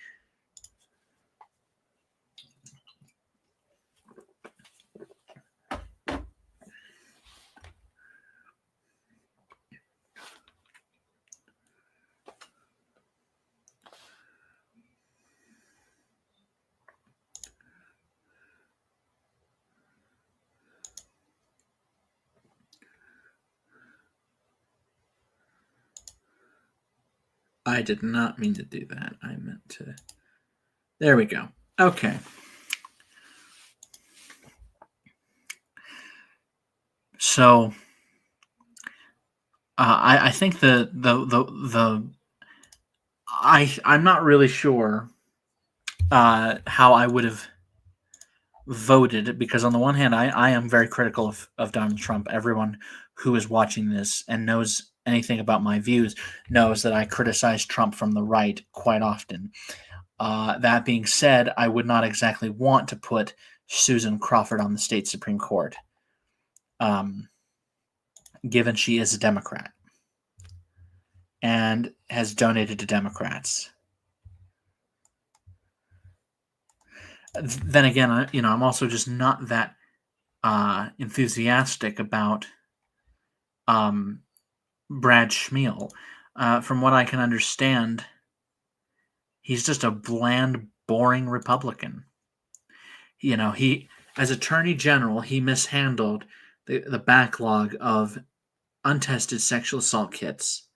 I did not mean to do that. I meant to... There we go. Okay. So, I think I'm not really sure how I would have voted, because on the one hand, I am very critical of Donald Trump. Everyone who is watching this and knows anything about my views knows that I criticize Trump from the right quite often. That being said, I would not exactly want to put Susan Crawford on the state Supreme Court, given she is a Democrat and has donated to Democrats. Then again, I'm also just not that enthusiastic about Brad Schmeal. From what I can understand, he's just a bland, boring Republican. He, as Attorney General, he mishandled the backlog of untested sexual assault kits.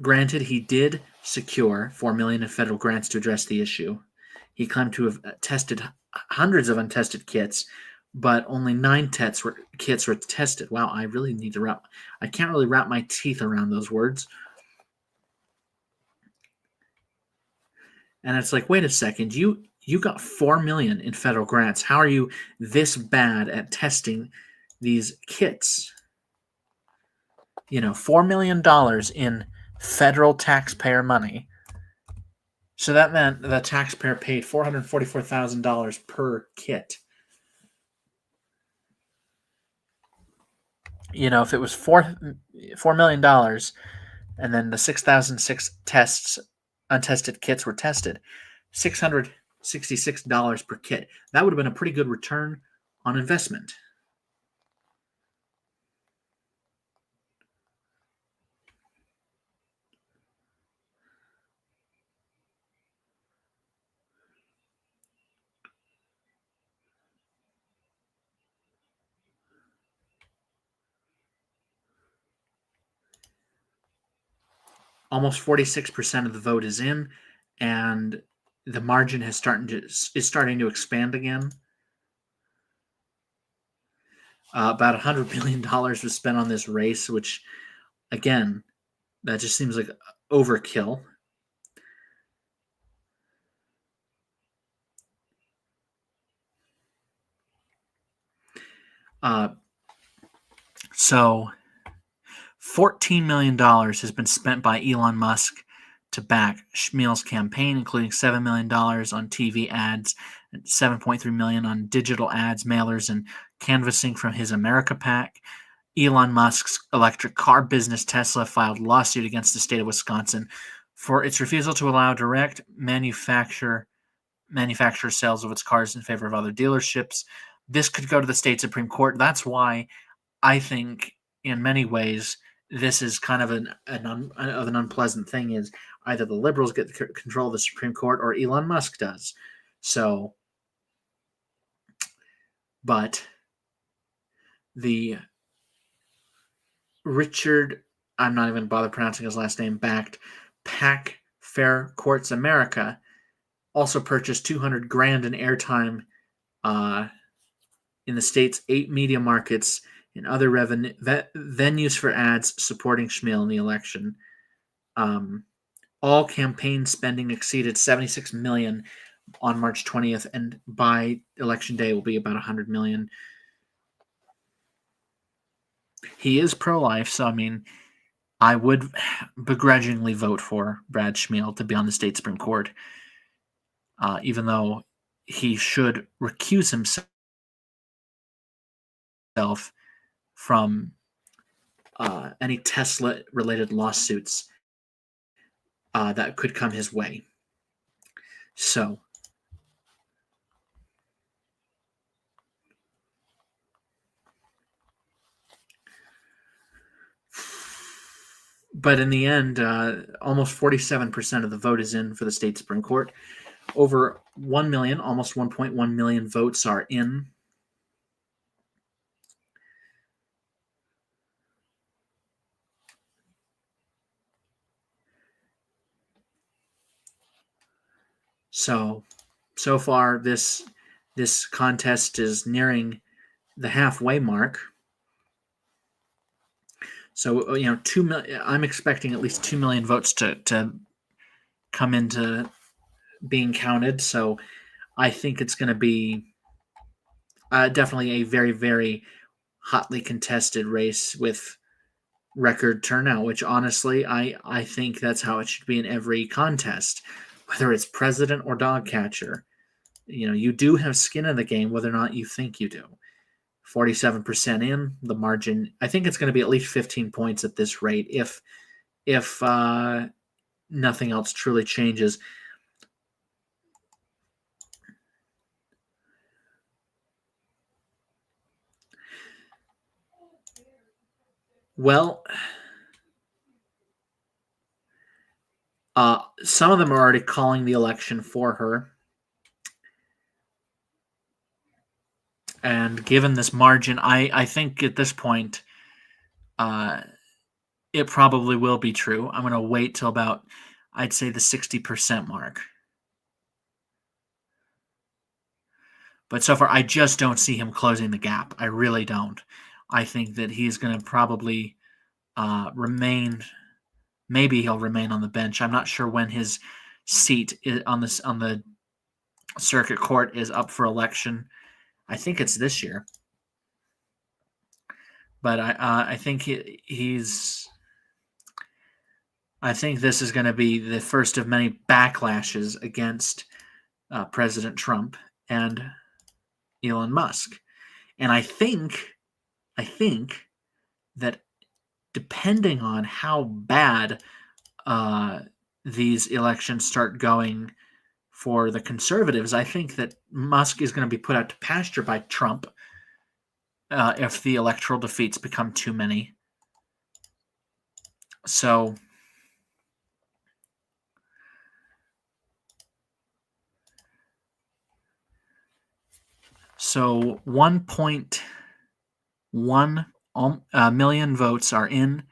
Granted, he did secure $4 million in federal grants to address the issue. He claimed to have tested hundreds of untested kits, but only 9 kits were tested. Wow, I really need to I can't really wrap my teeth around those words. And it's like, wait a second, you got $4 million in federal grants. How are you this bad at testing these kits? $4 million in federal taxpayer money. So that meant the taxpayer paid $444,000 per kit. If it was $4 million, and then the 6,006 untested kits were tested, $666 per kit. That would have been a pretty good return on investment. almost 46% of the vote is in, and the margin is starting to expand again. About $100 billion was spent on this race, which, again, that just seems like overkill. So $14 million has been spent by Elon Musk to back Schmeal's campaign, including $7 million on TV ads, and $7.3 million on digital ads, mailers, and canvassing from his America PAC. Elon Musk's electric car business Tesla filed a lawsuit against the state of Wisconsin for its refusal to allow direct manufacturer sales of its cars in favor of other dealerships. This could go to the state Supreme Court. That's why I think, in many ways, this is kind of an unpleasant thing. Is either the liberals get control of the Supreme Court or Elon Musk does. So, but the Richard, I'm not even bother pronouncing his last name, backed PAC Fair Courts America also purchased $200,000 in airtime in the state's 8 media markets and other venues for ads supporting Schmeal in the election. All campaign spending exceeded $76 million on March 20th, and by election day will be about $100 million. He is pro-life, so I mean, I would begrudgingly vote for Brad Schmeal to be on the state Supreme Court, even though he should recuse himself from any Tesla-related lawsuits that could come his way. So, but in the end, almost 47% of the vote is in for the state Supreme Court. Over 1 million, almost 1.1 million votes are in. So far, this contest is nearing the halfway mark. So, 2 million. I'm expecting at least 2 million votes to come into being counted. So, I think it's going to be definitely a very, very hotly contested race with record turnout. Which, honestly, I think that's how it should be in every contest, whether it's president or dog catcher. You do have skin in the game, whether or not you think you do. 47% in the margin. I think it's going to be at least 15 points at this rate if nothing else truly changes. Well, some of them are already calling the election for her. And given this margin, I think at this point, it probably will be true. I'm going to wait till about, I'd say, the 60% mark. But so far, I just don't see him closing the gap. I really don't. I think that he's going to probably remain. Maybe he'll remain on the bench. I'm not sure when his seat on the circuit court is up for election. I think it's this year. But I think he's. I think this is going to be the first of many backlashes against President Trump and Elon Musk. And I think that depending on how bad these elections start going for the conservatives, I think that Musk is going to be put out to pasture by Trump if the electoral defeats become too many. So 1.1 million votes are in,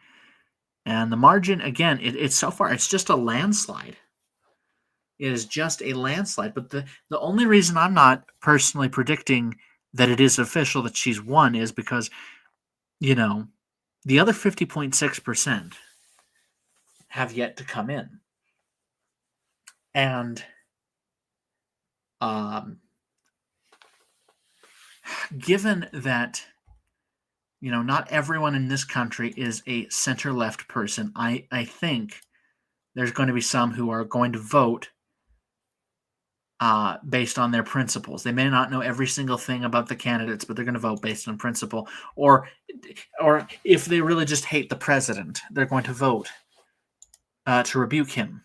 And the margin, again, it's so far, it's just a landslide. It is just a landslide. But the only reason I'm not personally predicting that it is official that she's won is because, the other 50.6% have yet to come in. And given that, not everyone in this country is a center-left person, I think there's going to be some who are going to vote based on their principles. They may not know every single thing about the candidates, but they're going to vote based on principle. Or if they really just hate the president, they're going to vote to rebuke him.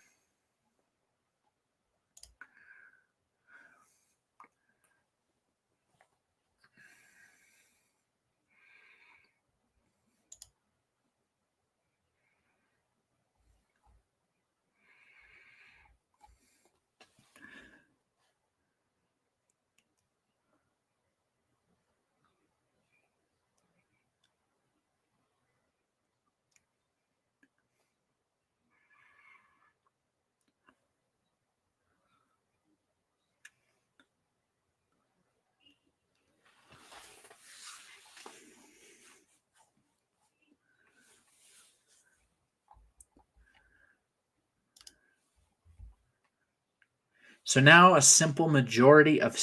So now a simple majority of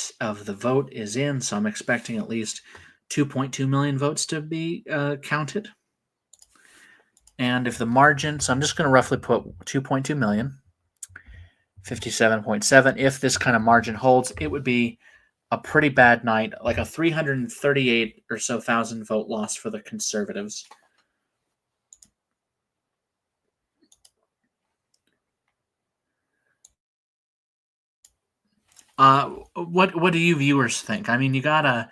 the vote is in, so I'm expecting at least 2.2 million votes to be counted. And if the margin, so I'm just going to roughly put 2.2 million, 57.7. If this kind of margin holds, it would be a pretty bad night, like a 338 or so thousand vote loss for the Conservatives. What do you viewers think? I mean, you gotta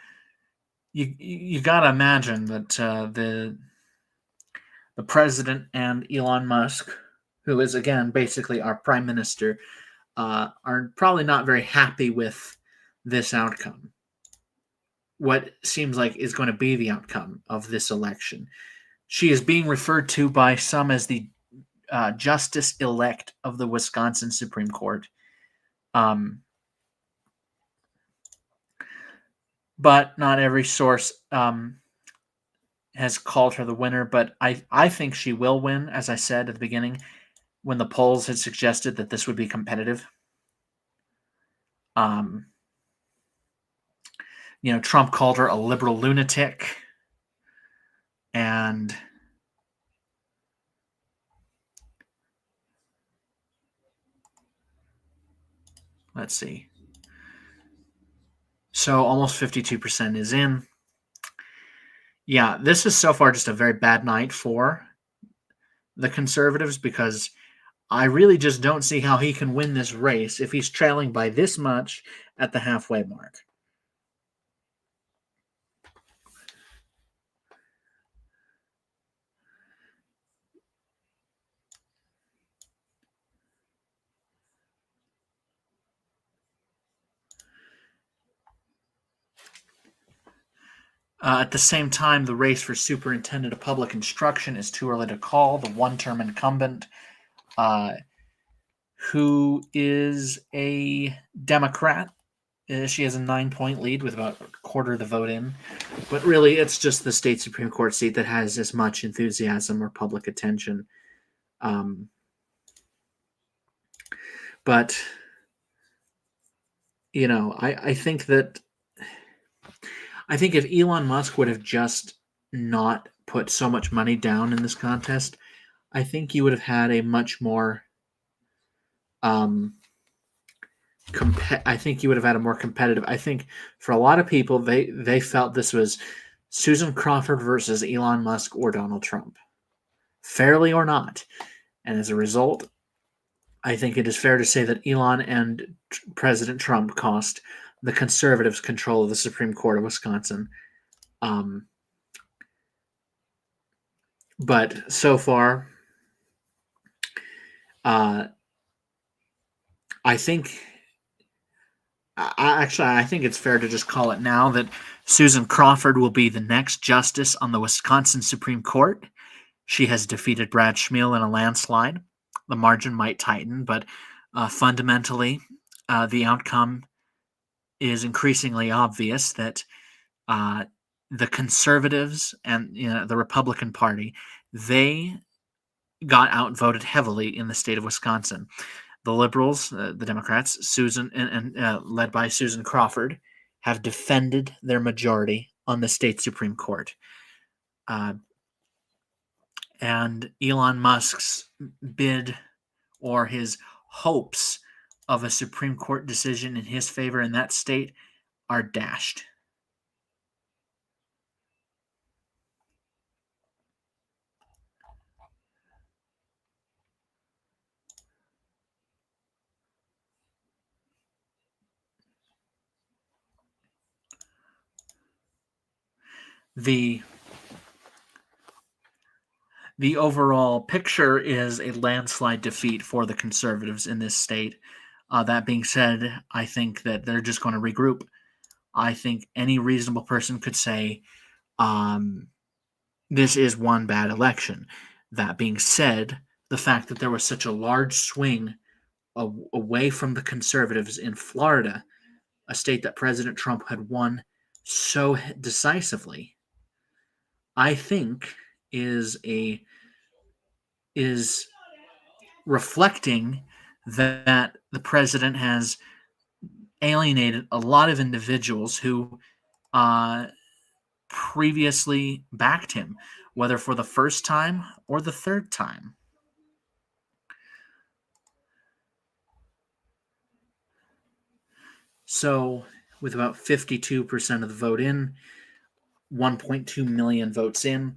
imagine that the president and Elon Musk, who is again basically our prime minister, are probably not very happy with this outcome. What seems like is going to be the outcome of this election. She is being referred to by some as the justice-elect of the Wisconsin Supreme Court. But not every source has called her the winner. But I think she will win, as I said at the beginning, when the polls had suggested that this would be competitive. Trump called her a liberal lunatic. And let's see. So almost 52% is in. Yeah, this is so far just a very bad night for the Conservatives because I really just don't see how he can win this race if he's trailing by this much at the halfway mark. At the same time, the race for superintendent of public instruction is too early to call. The one-term incumbent, who is a Democrat, she has a 9-point lead with about a quarter of the vote in. But really, it's just the state Supreme Court seat that has as much enthusiasm or public attention. But, I think that I think if Elon Musk would have just not put so much money down in this contest, I think you would have had a much more I think you would have had a more competitive. I think for a lot of people, they felt this was Susan Crawford versus Elon Musk or Donald Trump, fairly or not. And as a result, I think it is fair to say that Elon and President Trump cost the Conservatives control of the Supreme Court of Wisconsin. But so far, I think I think it's fair to just call it now that Susan Crawford will be the next justice on the Wisconsin Supreme Court. She has defeated Brad Schmiel in a landslide. The margin might tighten, but fundamentally, the outcome is increasingly obvious that uh, the conservatives and the Republican Party, they got outvoted heavily in the state of Wisconsin. The liberals, the Democrats, Susan and led by Susan Crawford, have defended their majority on the state Supreme Court. And Elon Musk's bid or his hopes of a Supreme Court decision in his favor in that state are dashed. The overall picture is a landslide defeat for the conservatives in this state. That being said, I think that they're just going to regroup. I think any reasonable person could say this is one bad election. That being said, the fact that there was such a large swing away from the conservatives in Florida, a state that President Trump had won so decisively, I think is reflecting that the president has alienated a lot of individuals who previously backed him, whether for the first time or the third time. So, with about 52% of the vote in, 1.2 million votes in,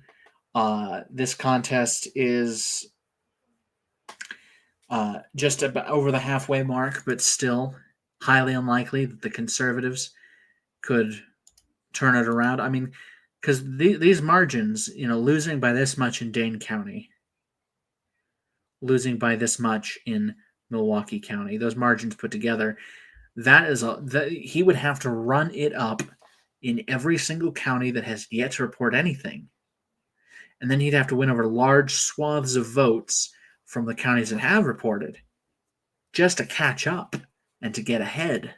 this contest is just about over the halfway mark, but still highly unlikely that the conservatives could turn it around. I mean, because these margins, losing by this much in Dane County, losing by this much in Milwaukee County, those margins put together, he would have to run it up in every single county that has yet to report anything. And then he'd have to win over large swaths of votes from the counties that have reported just to catch up and to get ahead.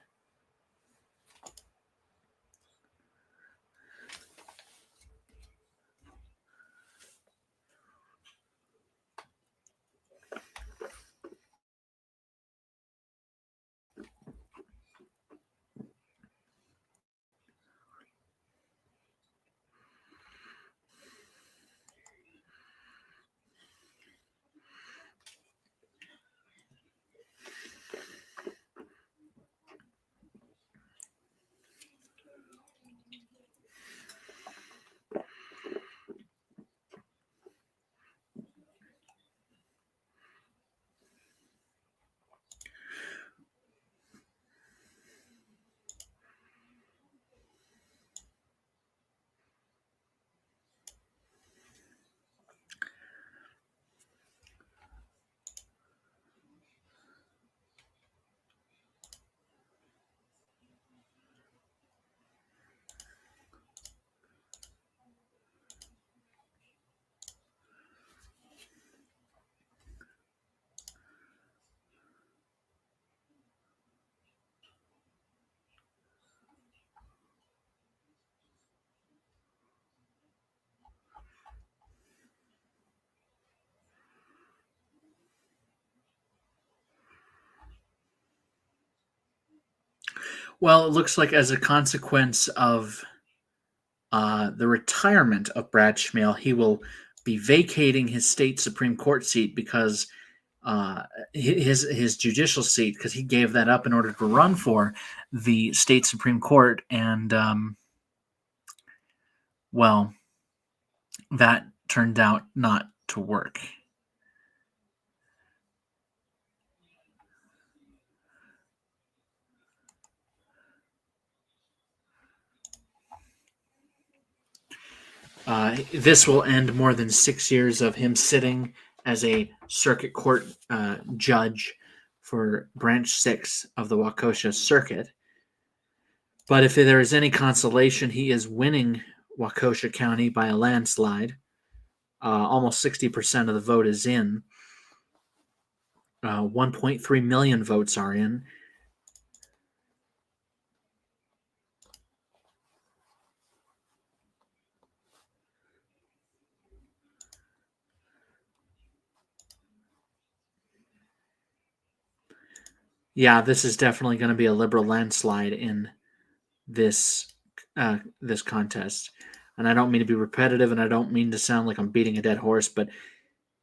Well, it looks like as a consequence of the retirement of Brad Schmiel, he will be vacating his state Supreme Court seat because his judicial seat, because he gave that up in order to run for the state Supreme Court, and well, that turned out not to work. This will end more than 6 years of him sitting as a circuit court judge for Branch 6 of the Waukesha Circuit. But if there is any consolation, he is winning Waukesha County by a landslide. Almost 60% of the vote is in. 1.3 million votes are in. Yeah, this is definitely going to be a liberal landslide in this this contest. And I don't mean to be repetitive, and I don't mean to sound like I'm beating a dead horse, but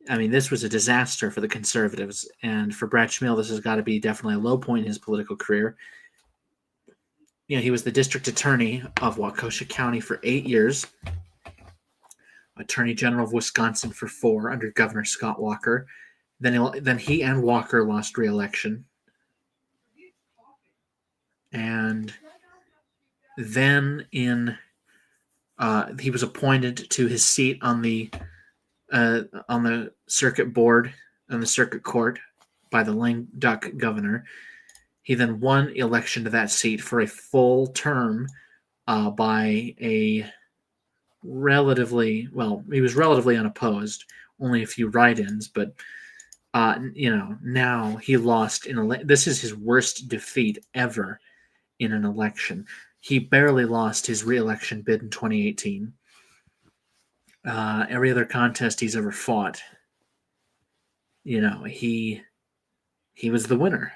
I mean, this was a disaster for the Conservatives. And for Brad Schmiel, this has got to be definitely a low point in his political career. You know, he was the district attorney of Waukesha County for 8 years, attorney general of Wisconsin for 4 under Governor Scott Walker. Then he and Walker lost re-election. And then he was appointed to his seat on the circuit board and the circuit court by the lame duck governor. He then won election to that seat for a full term by a relatively, well, he was relatively unopposed, only a few write-ins, but now he lost this is his worst defeat ever in an election. He barely lost his re-election bid in 2018. Every other contest he's ever fought, he was the winner,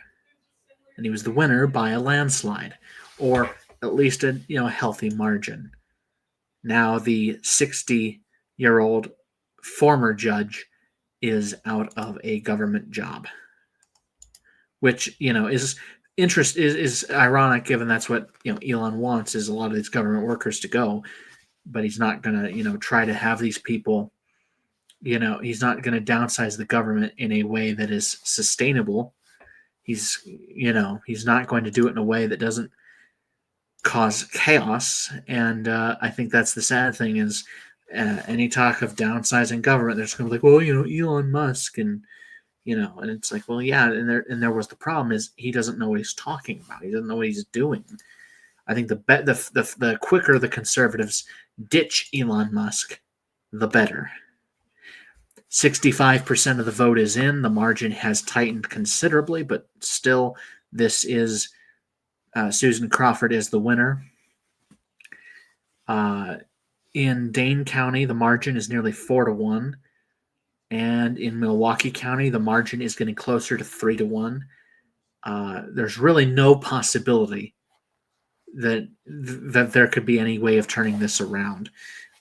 and he was the winner by a landslide, or at least a healthy margin. Now the 60-year-old former judge is out of a government job, which is ironic, given that's what Elon wants, is a lot of these government workers to go, but he's not going to try to have these people. He's not going to downsize the government in a way that is sustainable. He's not going to do it in a way that doesn't cause chaos. And I think that's the sad thing is any talk of downsizing government, they're just going to be like, well, Elon Musk and it's like, well, yeah. And there was the problem is he doesn't know what he's talking about. He doesn't know what he's doing. I think the quicker the conservatives ditch Elon Musk, the better. 65% of the vote is in. The margin has tightened considerably, but still, this is Susan Crawford is the winner. In Dane County, the margin is nearly 4-1. And in Milwaukee County, the margin is getting closer to 3-1. There's really no possibility that there could be any way of turning this around.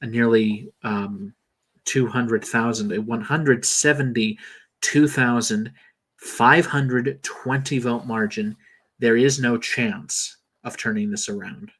A nearly 172,520 vote margin. There is no chance of turning this around.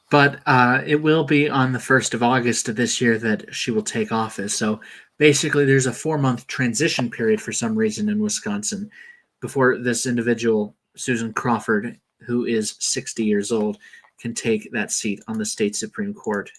But it will be on the 1st of August of this year that she will take office. So basically, there's a 4-month transition period for some reason in Wisconsin before this individual, Susan Crawford, who is 60 years old, can take that seat on the state Supreme Court.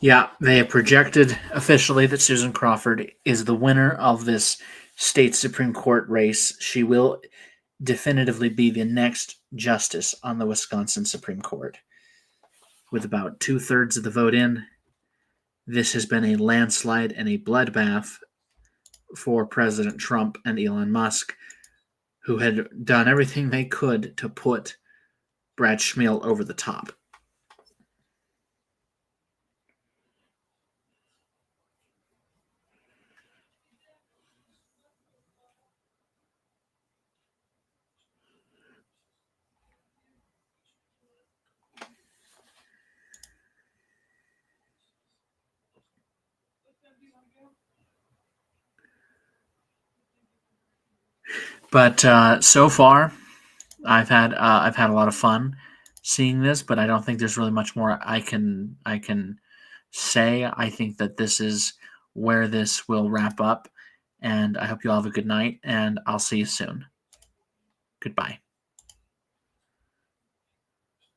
Yeah, they have projected officially that Susan Crawford is the winner of this state Supreme Court race. She will definitively be the next justice on the Wisconsin Supreme Court. With about 2/3 of the vote in, this has been a landslide and a bloodbath for President Trump and Elon Musk, who had done everything they could to put Brad Schmiel over the top. But so far, I've had a lot of fun seeing this, but I don't think there's really much more I can say. I think that this is where this will wrap up, and I hope you all have a good night, and I'll see you soon. Goodbye.